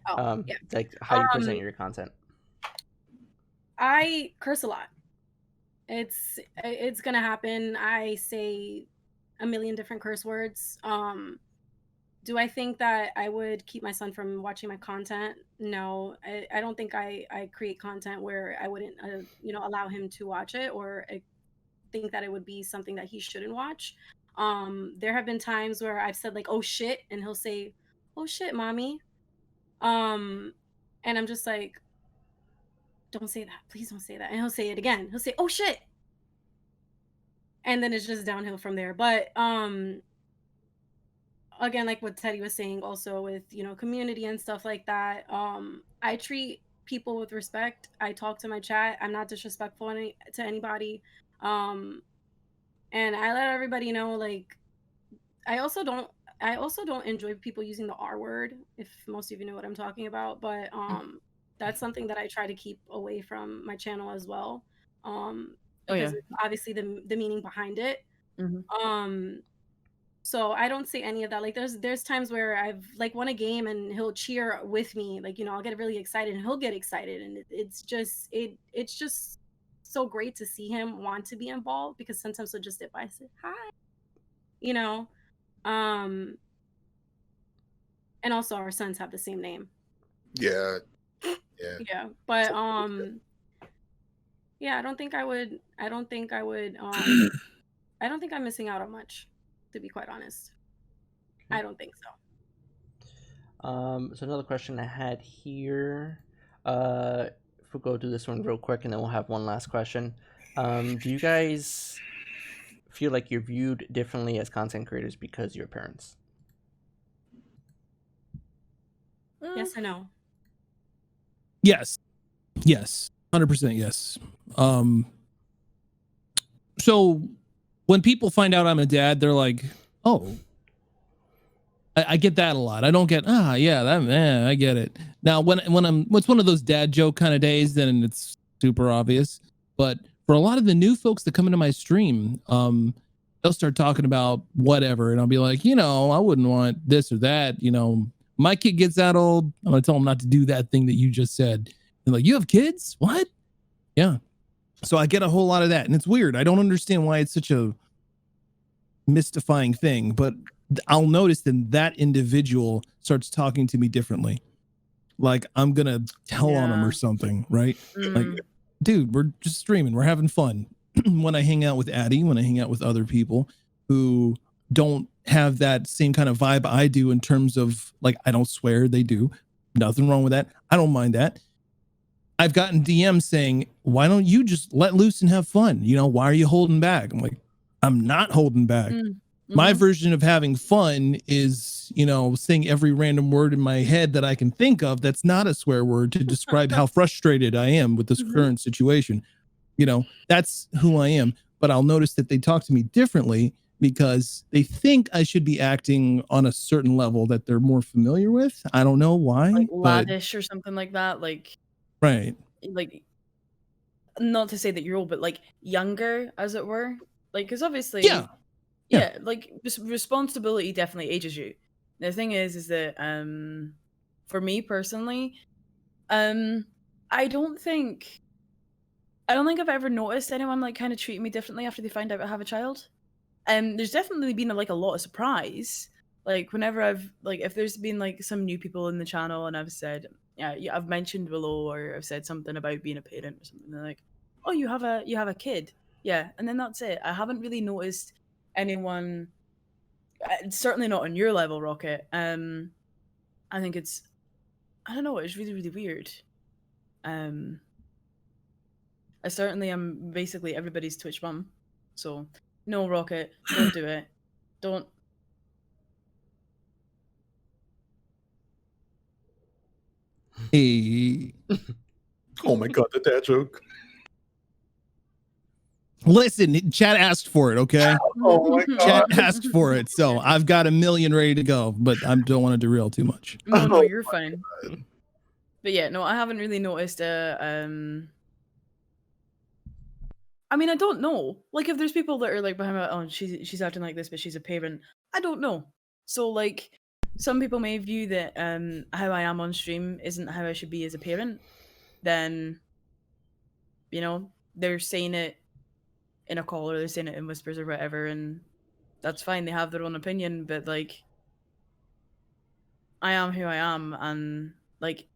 Oh, yeah. Like how you present your content. I curse a lot. It's gonna happen. I say a million different curse words. Do I think that I would keep my son from watching my content? No, I don't think I create content where I wouldn't, allow him to watch it, or I think that it would be something that he shouldn't watch. There have been times where I've said like, "Oh shit," and he'll say, "Oh shit, mommy," and I'm just like, "Don't say that, please don't say that," and he'll say it again. He'll say, "Oh shit," and then it's just downhill from there. But again, like what Teddy was saying, also with community and stuff like that, I treat people with respect. I talk to my chat. I'm not disrespectful to anybody, and I let everybody know, like, I also don't enjoy people using the R word, if most of you know what I'm talking about, but that's something that I try to keep away from my channel as well, because it's obviously the meaning behind it. So I don't say any of that. Like there's times where I've like won a game and he'll cheer with me. Like, I'll get really excited and he'll get excited. And it's just so great to see him want to be involved, because sometimes he'll just sit by and say, hi. And also our sons have the same name. Yeah. Yeah. But yeah, I don't think I would I don't think I'm missing out on much, to be quite honest. Okay. I don't think so. So another question I had here. If we'll go do this one real quick, and then we'll have one last question. Do you guys feel like you're viewed differently as content creators because you're parents? Yes and no. Yes. 100% yes. So when people find out I'm a dad, they're like, oh, I get that a lot. I don't get, I get it. Now, when it's one of those dad joke kind of days, then it's super obvious. But for a lot of the new folks that come into my stream, they'll start talking about whatever. And I'll be like, I wouldn't want this or that. My kid gets that old, I'm going to tell them not to do that thing that you just said. And like, you have kids? What? Yeah. So I get a whole lot of that. And it's weird. I don't understand why it's such a mystifying thing, but I'll notice that individual starts talking to me differently. Like I'm going to tell on him or something, right? Like, dude, we're just streaming. We're having fun. When I hang out with Addie, when I hang out with other people who don't have that same kind of vibe I do in terms of like, I don't swear, they do. Nothing wrong with that. I don't mind that. I've gotten DMs saying, why don't you just let loose and have fun? Why are you holding back? I'm like, I'm not holding back. My version of having fun is, saying every random word in my head that I can think of that's not a swear word to describe how frustrated I am with this current situation. That's who I am. But I'll notice that they talk to me differently because they think I should be acting on a certain level that they're more familiar with. I don't know why. Like laddish or something like that. Like, right. Like, not to say that you're old, but like younger, as it were. Like, because obviously, yeah, like responsibility definitely ages you. The thing is that for me personally, I don't think I've ever noticed anyone like kind of treating me differently after they find out I have a child. There's definitely been like a lot of surprise. Like whenever I've like if there's been like some new people in the channel and I've said, yeah, I've mentioned below, or I've said something about being a parent or something, they're like, oh, you have a kid, yeah, and then that's it. I haven't really noticed anyone, certainly not on your level, Rocket. I think I don't know, it's really, really weird. I certainly am basically everybody's Twitch mum, so no, Rocket, don't do it. Don't. Hey. Oh my god, the dad joke. Listen, chat asked for it, okay? Oh my Chat god. asked for it, so I've got a million ready to go, but I don't want to derail too much. No, you're fine. But yeah, no, I haven't really noticed I mean, I don't know. Like, if there's people that are like behind my, oh, she's acting like this, but she's a parent. I don't know. So like, some people may view that how I am on stream isn't how I should be as a parent. Then, you know, they're saying it in a call or they're saying it in whispers or whatever, and that's fine. They have their own opinion, but like, I am who I am, and like,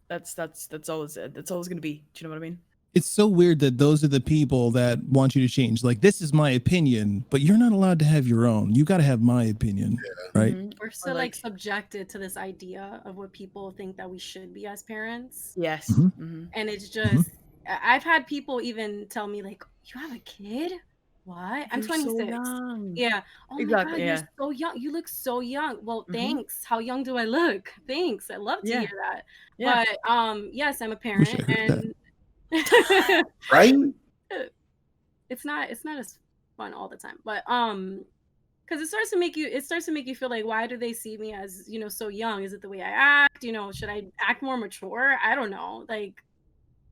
that's all that's all it's gonna be. Do you know what I mean? It's so weird that those are the people that want you to change. Like, this is my opinion, but you're not allowed to have your own. You got to have my opinion, right? We're so like subjected to this idea of what people think that we should be as parents. Yes. And it's just, I've had people even tell me like, you have a kid? What? I'm You're 26. so young. Yeah. Oh Exactly, my God, yeah. you're so young. You look so young. Well, thanks. How young do I look? Thanks. I love to Yeah. hear that. Yeah. But yes, I'm a Wish parent, I heard that. and Right? it's not as fun all the time. But because it starts to make you feel like, why do they see me as, you know, so young? Is it the way I act? You know, should I act more mature? I don't know. Like,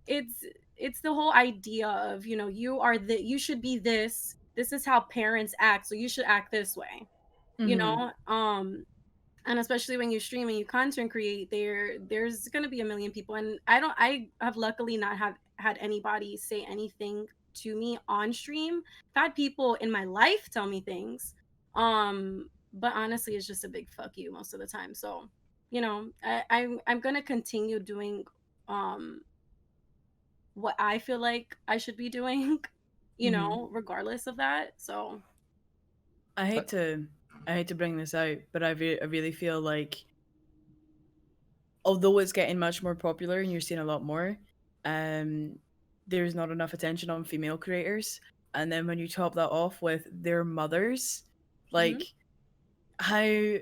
it's the whole idea of, you know, you should be this is how parents act, so you should act this way, you know. And especially when you stream and you content create, there's going to be a million people, and I have luckily not had anybody say anything to me on stream. I've had people in my life tell me things, but honestly it's just a big fuck you most of the time. So, you know, I'm going to continue doing what I feel like I should be doing, you know, regardless of that. So I hate to bring this out, but I really feel like, although it's getting much more popular and you're seeing a lot more, there's not enough attention on female creators. And then when you top that off with their mothers, like, how,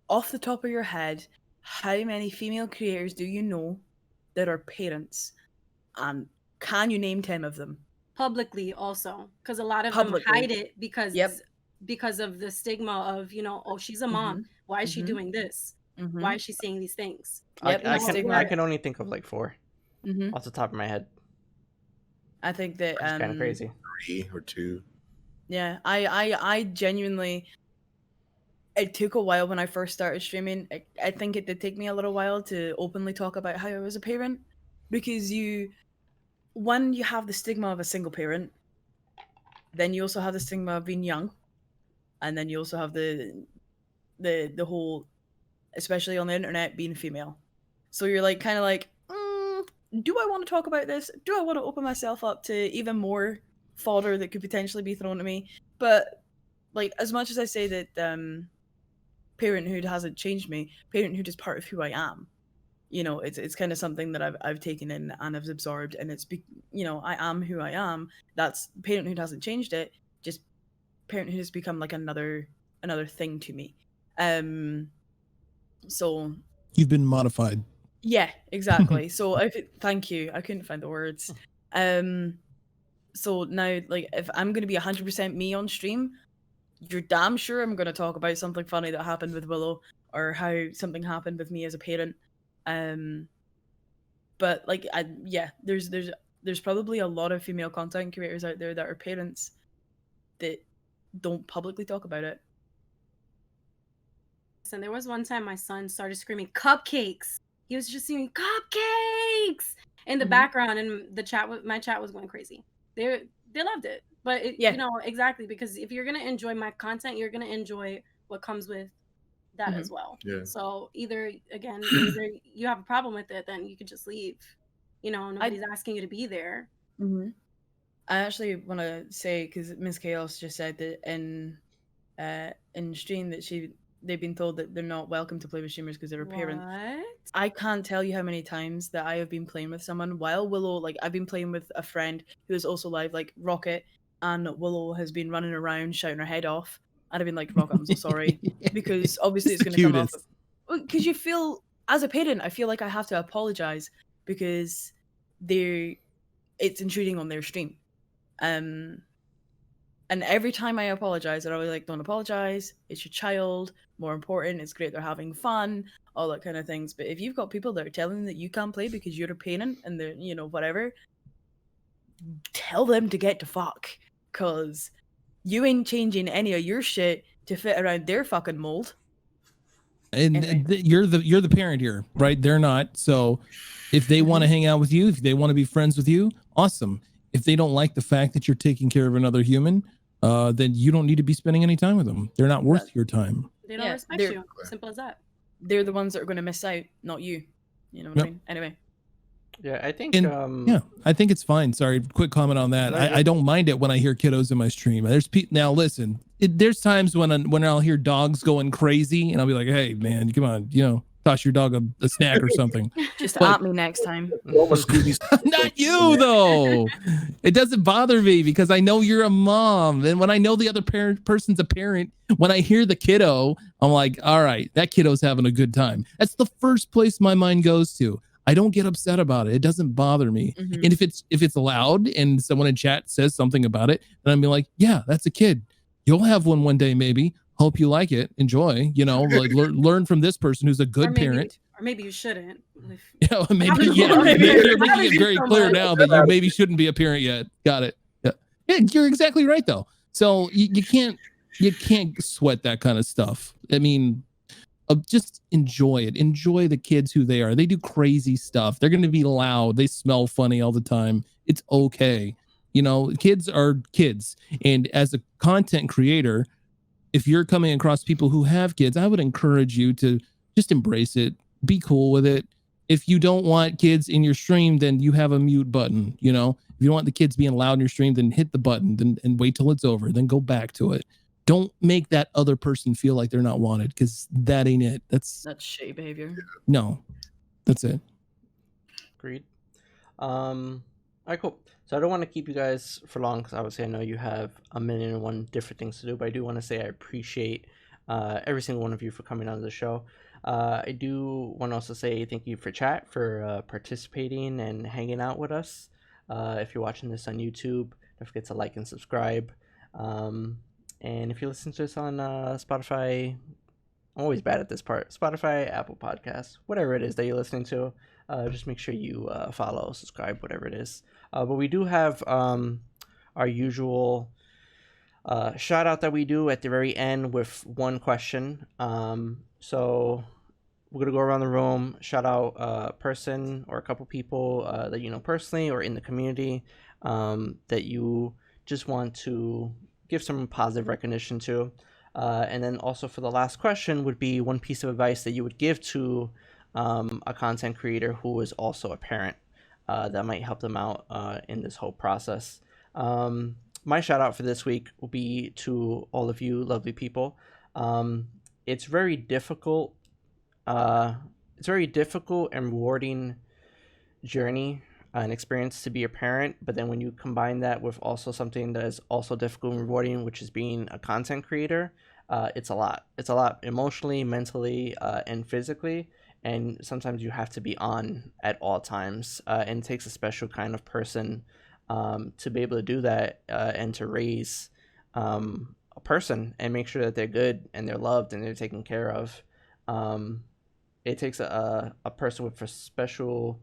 off the top of your head, how many female creators do you know that are parents? And can you name 10 of them? Publicly also, because a lot of them hide it because of the stigma of, you know, oh, she's a mom. Why is she doing this? Why is she saying these things? I can only think of like 4 off the top of my head. I think that it's kind of crazy. 3 or 2. Yeah, I genuinely, it took a while when I first started streaming. I think it did take me a little while to openly talk about how I was a parent, because you have the stigma of a single parent, then you also have the stigma of being young, and then you also have the whole, especially on the internet, being female. So you're like, kind of like, do I want to talk about this? Do I want to open myself up to even more fodder that could potentially be thrown at me? But like, as much as I say that parenthood hasn't changed me, parenthood is part of who I am. You know, it's kind of something that I've taken in and I've absorbed, and you know, I am who I am. That's, parenthood hasn't changed it. Just parenthood has become like another thing to me. So you've been modified. Yeah, exactly. So thank you. I couldn't find the words. So now, like, if I'm gonna be 100% me on stream, you're damn sure I'm gonna talk about something funny that happened with Willow, or how something happened with me as a parent. But like, there's probably a lot of female content creators out there that are parents that don't publicly talk about it. And there was one time my son started screaming cupcakes. He was just screaming cupcakes in the background, and my chat was going crazy. They loved it. But you know, exactly, because if you're gonna enjoy my content, you're gonna enjoy what comes with that as well. Yeah. So either you have a problem with it, then you could just leave. You know, nobody's asking you to be there. I actually want to say, because Ms. Chaos just said that in stream that they've been told that they're not welcome to play with streamers because they're a parent. What? I can't tell you how many times that I have been playing with someone while Willow, like, I've been playing with a friend who is also live, like Rocket, and Willow has been running around shouting her head off, and I've been like, Rocket, I'm so sorry, because obviously it's going to come off. Because you feel, as a parent, I feel like I have to apologize because it's intruding on their stream. And And every time I apologize, they're always like, don't apologize. It's your child. More important, it's great they're having fun, all that kind of things. But if you've got people that are telling you that you can't play because you're a parent and they're, you know, whatever, tell them to get to fuck. Because you ain't changing any of your shit to fit around their fucking mold. And Anyway. you're the parent here, right? They're not. So if they want to hang out with you, if they want to be friends with you, awesome. If they don't like the fact that you're taking care of another human, then you don't need to be spending any time with them. They're not worth your time. They don't respect you. Simple as that. They're the ones that are going to miss out, not you. You know what I mean? Anyway. Yeah, I think. Yeah, I think it's fine. Sorry, quick comment on that. I don't mind it when I hear kiddos in my stream. There's now listen. There's times when I'll hear dogs going crazy, and I'll be like, "Hey, man, come on, you know, toss your dog a snack or something." Just at me next time. Not you though. It doesn't bother me because I know you're a mom, and when I know the other person's a parent, when I hear the kiddo, I'm like, "All right, that kiddo's having a good time." That's the first place my mind goes to. I don't get upset about it. It doesn't bother me. And if it's loud and someone in chat says something about it, then I'm like, yeah, that's a kid. You'll have one day, maybe. Hope you like it. Enjoy. You know, like learn from this person who's a good parent. Or maybe you shouldn't. Yeah, maybe. Yeah, maybe you're making it very clear now that you maybe shouldn't be a parent yet. Got it. Yeah, you're exactly right though. So you can't sweat that kind of stuff. I mean, just enjoy it. Enjoy the kids who they are. They do crazy stuff. They're going to be loud. They smell funny all the time. It's okay. You know, kids are kids. And as a content creator, if you're coming across people who have kids, I would encourage you to just embrace it. Be cool with it. If you don't want kids in your stream, then you have a mute button. You know, if you don't want the kids being loud in your stream, then hit the button and wait till it's over. Then go back to it. Don't make that other person feel like they're not wanted, because that ain't it. That's shitty behavior. No, that's it. Agreed. All right, cool. So I don't want to keep you guys for long because obviously I know you have a million and one different things to do, but I do want to say I appreciate every single one of you for coming on the show. I do want to also say thank you for chat, for participating and hanging out with us. If you're watching this on YouTube, don't forget to like and subscribe. And if you listen to us on Spotify, I'm always bad at this part. Spotify, Apple Podcasts, whatever it is that you're listening to, just make sure you follow, subscribe, whatever it is. But we do have our usual shout out that we do at the very end with one question. So we're going to go around the room, shout out a person or a couple people that you know personally or in the community that you just want to give some positive recognition to. And then also for the last question would be one piece of advice that you would give to a content creator who is also a parent that might help them out in this whole process. My shout out for this week will be to all of you lovely people. It's very difficult. It's very difficult and rewarding journey, an experience to be a parent, but then when you combine that with also something that is also difficult and rewarding, which is being a content creator, it's a lot emotionally, mentally, and physically, and sometimes you have to be on at all times, and it takes a special kind of person to be able to do that and to raise a person and make sure that they're good and they're loved and they're taken care of. It takes a person with a special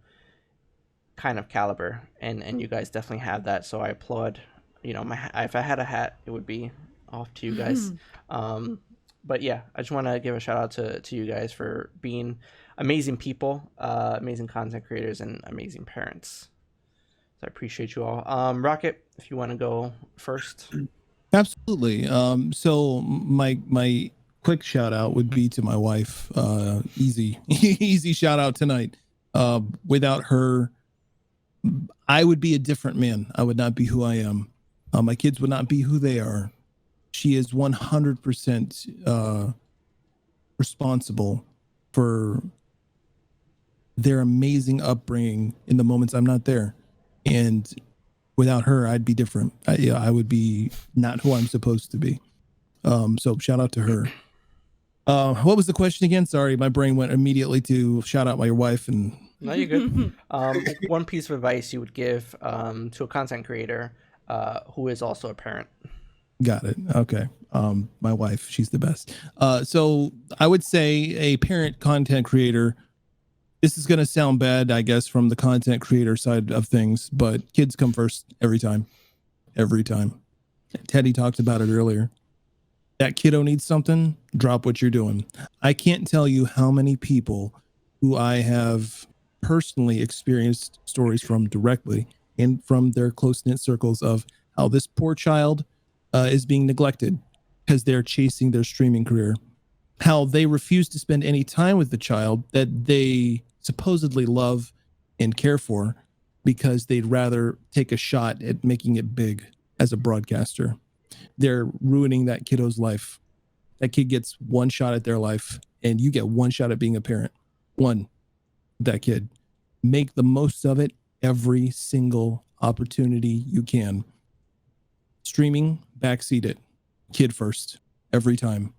kind of caliber, and you guys definitely have that, so I applaud. You know, if I had a hat, it would be off to you guys. But yeah, I just want to give a shout out to you guys for being amazing people, amazing content creators, and amazing parents. So I appreciate you all. Rocket, if you want to go first. Absolutely. So my quick shout out would be to my wife. Easy shout out tonight. Without her, I would be a different man. I would not be who I am. My kids would not be who they are. She is 100% responsible for their amazing upbringing in the moments I'm not there. And without her, I'd be different. I would be not who I'm supposed to be. So shout out to her. What was the question again? Sorry, my brain went immediately to shout out my wife. And no, you're good. One piece of advice you would give to a content creator who is also a parent. Got it. Okay. My wife, she's the best. So I would say a parent content creator. This is going to sound bad, I guess, from the content creator side of things, but kids come first every time. Every time. Teddy talked about it earlier. That kiddo needs something, drop what you're doing. I can't tell you how many people who I have personally experienced stories from directly and from their close-knit circles of how this poor child is being neglected because they're chasing their streaming career, how they refuse to spend any time with the child that they supposedly love and care for because they'd rather take a shot at making it big as a broadcaster. They're ruining that kiddo's life. That kid gets one shot at their life, and you get one shot at being a parent. One, that kid. Make the most of it every single opportunity you can. Streaming, backseat it. Kid first, every time.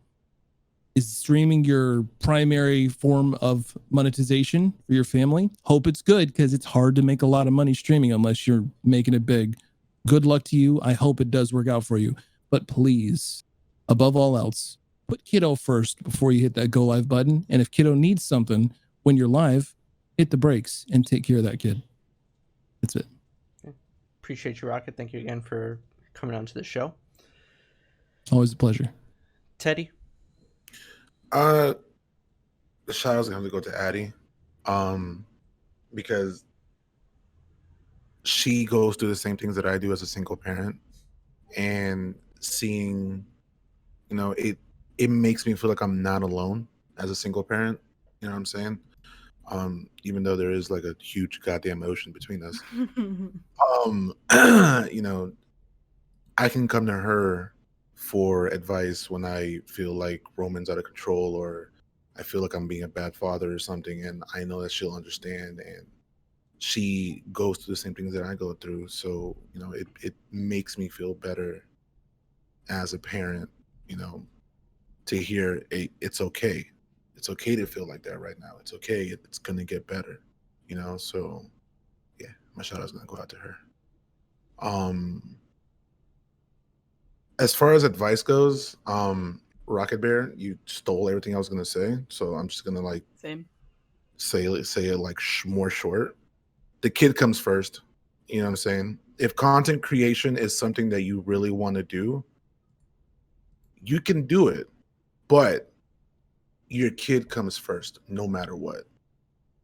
Is streaming your primary form of monetization for your family? Hope it's good, because it's hard to make a lot of money streaming unless you're making it big. Good luck to you. I hope it does work out for you. But please, above all else, put kiddo first before you hit that go live button. And if kiddo needs something when you're live, hit the brakes and take care of that kid. That's it. Okay. Appreciate you, Rocket. Thank you again for coming on to the show. Always a pleasure. Teddy? The shout out's gonna have to go to Addie, because she goes through the same things that I do as a single parent, and seeing, it makes me feel like I'm not alone as a single parent. You know what I'm saying? Even though there is like a huge goddamn ocean between us. I can come to her for advice when I feel like Roman's out of control, or I feel like I'm being a bad father or something, and I know that she'll understand, and she goes through the same things that I go through. So, it makes me feel better as a parent, to hear it's okay. It's okay to feel like that right now. It's okay. It's going to get better, So, yeah, my shout out's going to go out to her. As far as advice goes, Rocket Bear, you stole everything I was going to say. So I'm just going to Same. say it like more short. The kid comes first. You know what I'm saying? If content creation is something that you really want to do, you can do it, but your kid comes first no matter what.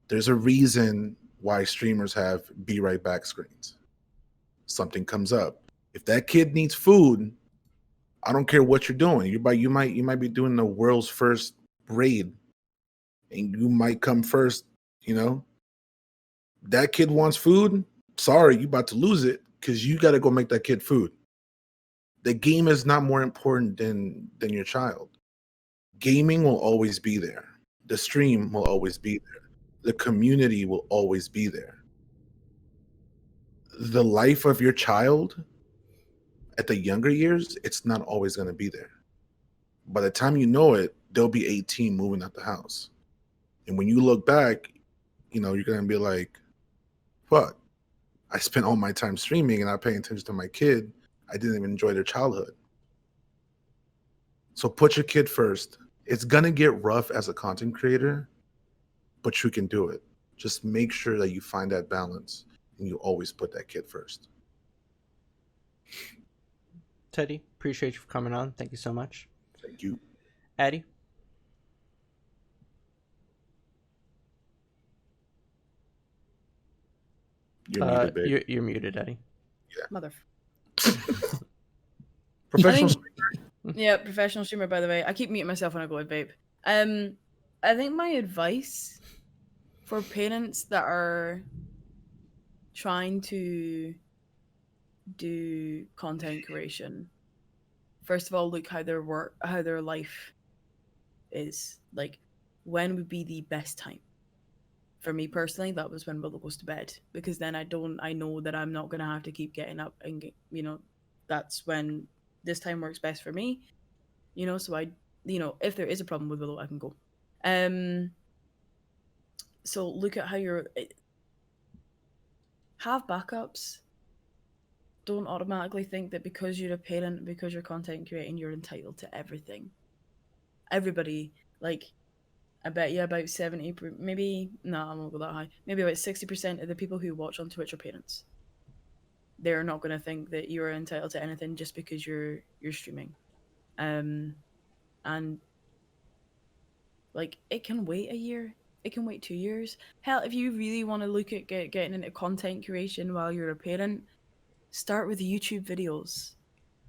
There's a reason why streamers have be right back screens. Something comes up. If that kid needs food, I don't care what you're doing. You might be doing the world's first raid, and you might come first. That kid wants food. Sorry, you about to lose it because you got to go make that kid food. The game is not more important than your child. Gaming will always be there. The stream will always be there. The community will always be there. The life of your child at the younger years, it's not always going to be there. By the time you know it, they'll be 18 moving out the house. And when you look back, you're going to be like, fuck, I spent all my time streaming and not paying attention to my kid. I didn't even enjoy their childhood. So put your kid first. It's going to get rough as a content creator, but you can do it. Just make sure that you find that balance and you always put that kid first. Teddy, appreciate you for coming on. Thank you so much. Thank you. Addie? You're muted, babe. You're muted, Eddie. Yeah. Mother. Professional Yeah, professional streamer, by the way. I keep muting myself when I go with vape. I think my advice for parents that are trying to do content creation, first of all, look how their life is. Like, when would be the best time? For me personally, that was when Willow goes to bed, because then I know that I'm not gonna have to keep getting up and that's when this time works best for me. So if there is a problem with Willow, I can go. So look at how have backups. don't automatically think that because you're a parent, because you're content creating, you're entitled to everything. Everybody, like, I bet you about 70, maybe, no, I won't go that high. Maybe about 60% of the people who watch on Twitch are parents. They're not going to think that you're entitled to anything just because you're streaming. And like, it can wait a year. It can wait 2 years. Hell, if you really want to look at getting into content creation while you're a parent, start with YouTube videos.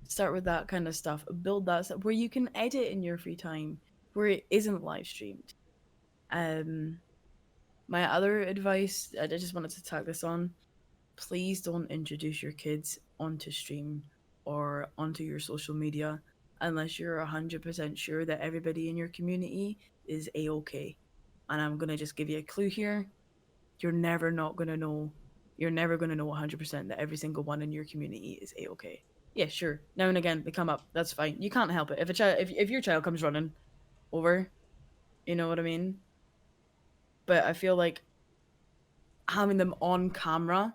Start with that kind of stuff. Build that stuff where you can edit in your free time, where it isn't live streamed. My other advice, I just wanted to tag this on. Please don't introduce your kids onto stream or onto your social media unless you're 100% sure that everybody in your community is a-okay. And I'm going to just give you a clue here. You're never going to know 100% that every single one in your community is a-okay. Yeah, sure. Now and again, they come up. That's fine. You can't help it. If your child comes running over, you know what I mean? But I feel like having them on camera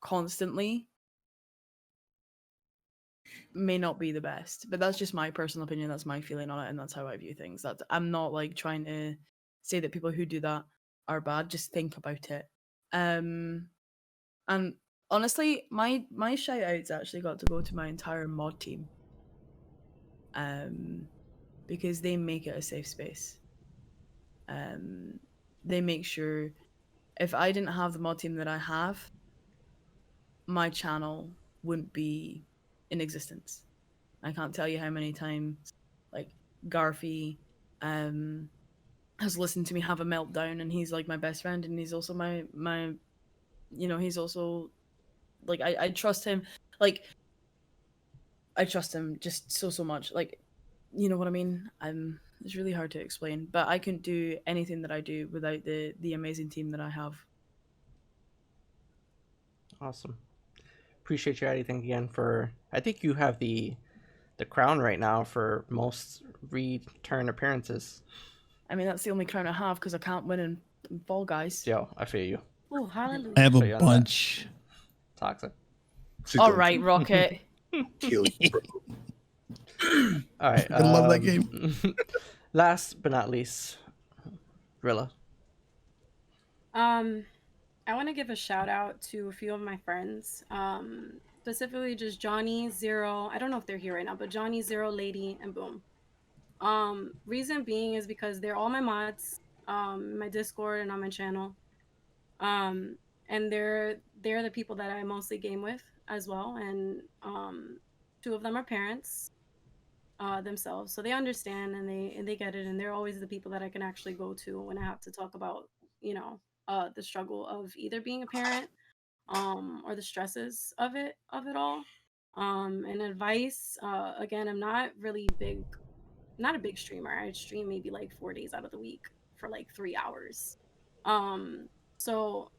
constantly may not be the best. But that's just my personal opinion. That's my feeling on it, and that's how I view things. That I'm not like trying to say that people who do that are bad. Just think about it. And honestly, my shout outs actually got to go to my entire mod team. Because they make it a safe space. They make sure if I didn't have the mod team that I have, my channel wouldn't be in existence. I can't tell you how many times like Garfy has listened to me have a meltdown, and he's like my best friend, and he's also my he's also like I trust him. Like I trust him just so much. Like, you know what I mean? It's really hard to explain, but I couldn't do anything that I do without the amazing team that I have. Awesome. Appreciate you, Addie. Thank you again for. I think you have the crown right now for most return appearances. I mean, that's the only crown I have because I can't win in Fall Guys. Yo, I feel you. Oh, hallelujah. I have So you a on bunch. Toxic. All right, Rocket. Kill you, bro. All right. I love that game. Last but not least, Rilla. I want to give a shout out to a few of my friends, specifically just Johnny, Zero. I don't know if they're here right now, but Johnny, Zero, Lady, and Boom. Reason being is because they're all my mods, my Discord and on my channel. And they're the people that I mostly game with as well. And two of them are parents themselves, so they understand and they get it. And they're always the people that I can actually go to when I have to talk about, the struggle of either being a parent, or the stresses of it all. And advice, again, I'm not a big streamer. I stream maybe like 4 days out of the week for like 3 hours. So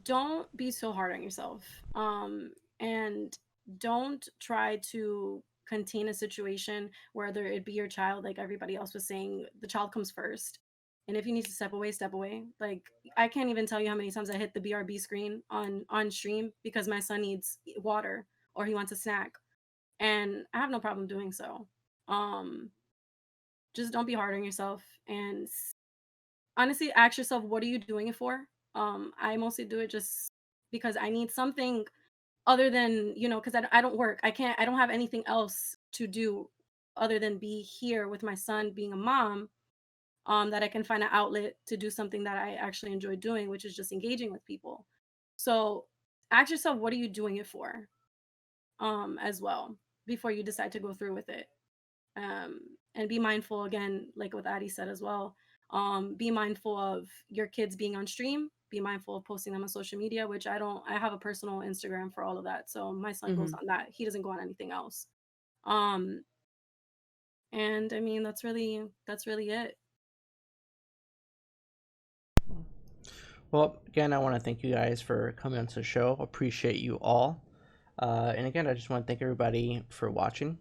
don't be so hard on yourself. And don't try to contain a situation, whether it be your child, like everybody else was saying, the child comes first. And if you need to step away, step away. Like, I can't even tell you how many times I hit the BRB screen on stream because my son needs water or he wants a snack. And I have no problem doing so. Just don't be hard on yourself. And honestly, ask yourself, what are you doing it for? I mostly do it just because I need something other than, because I don't work. I don't have anything else to do other than be here with my son, being a mom. That I can find an outlet to do something that I actually enjoy doing, which is just engaging with people. So ask yourself, what are you doing it for? As well, before you decide to go through with it. And be mindful, again, like what Addie said as well. Be mindful of your kids being on stream. Be mindful of posting them on social media, which I have a personal Instagram for all of that. So my son goes on that. He doesn't go on anything else. And I mean, that's really it. Well, again, I want to thank you guys for coming onto the show. Appreciate you all. And again, I just want to thank everybody for watching.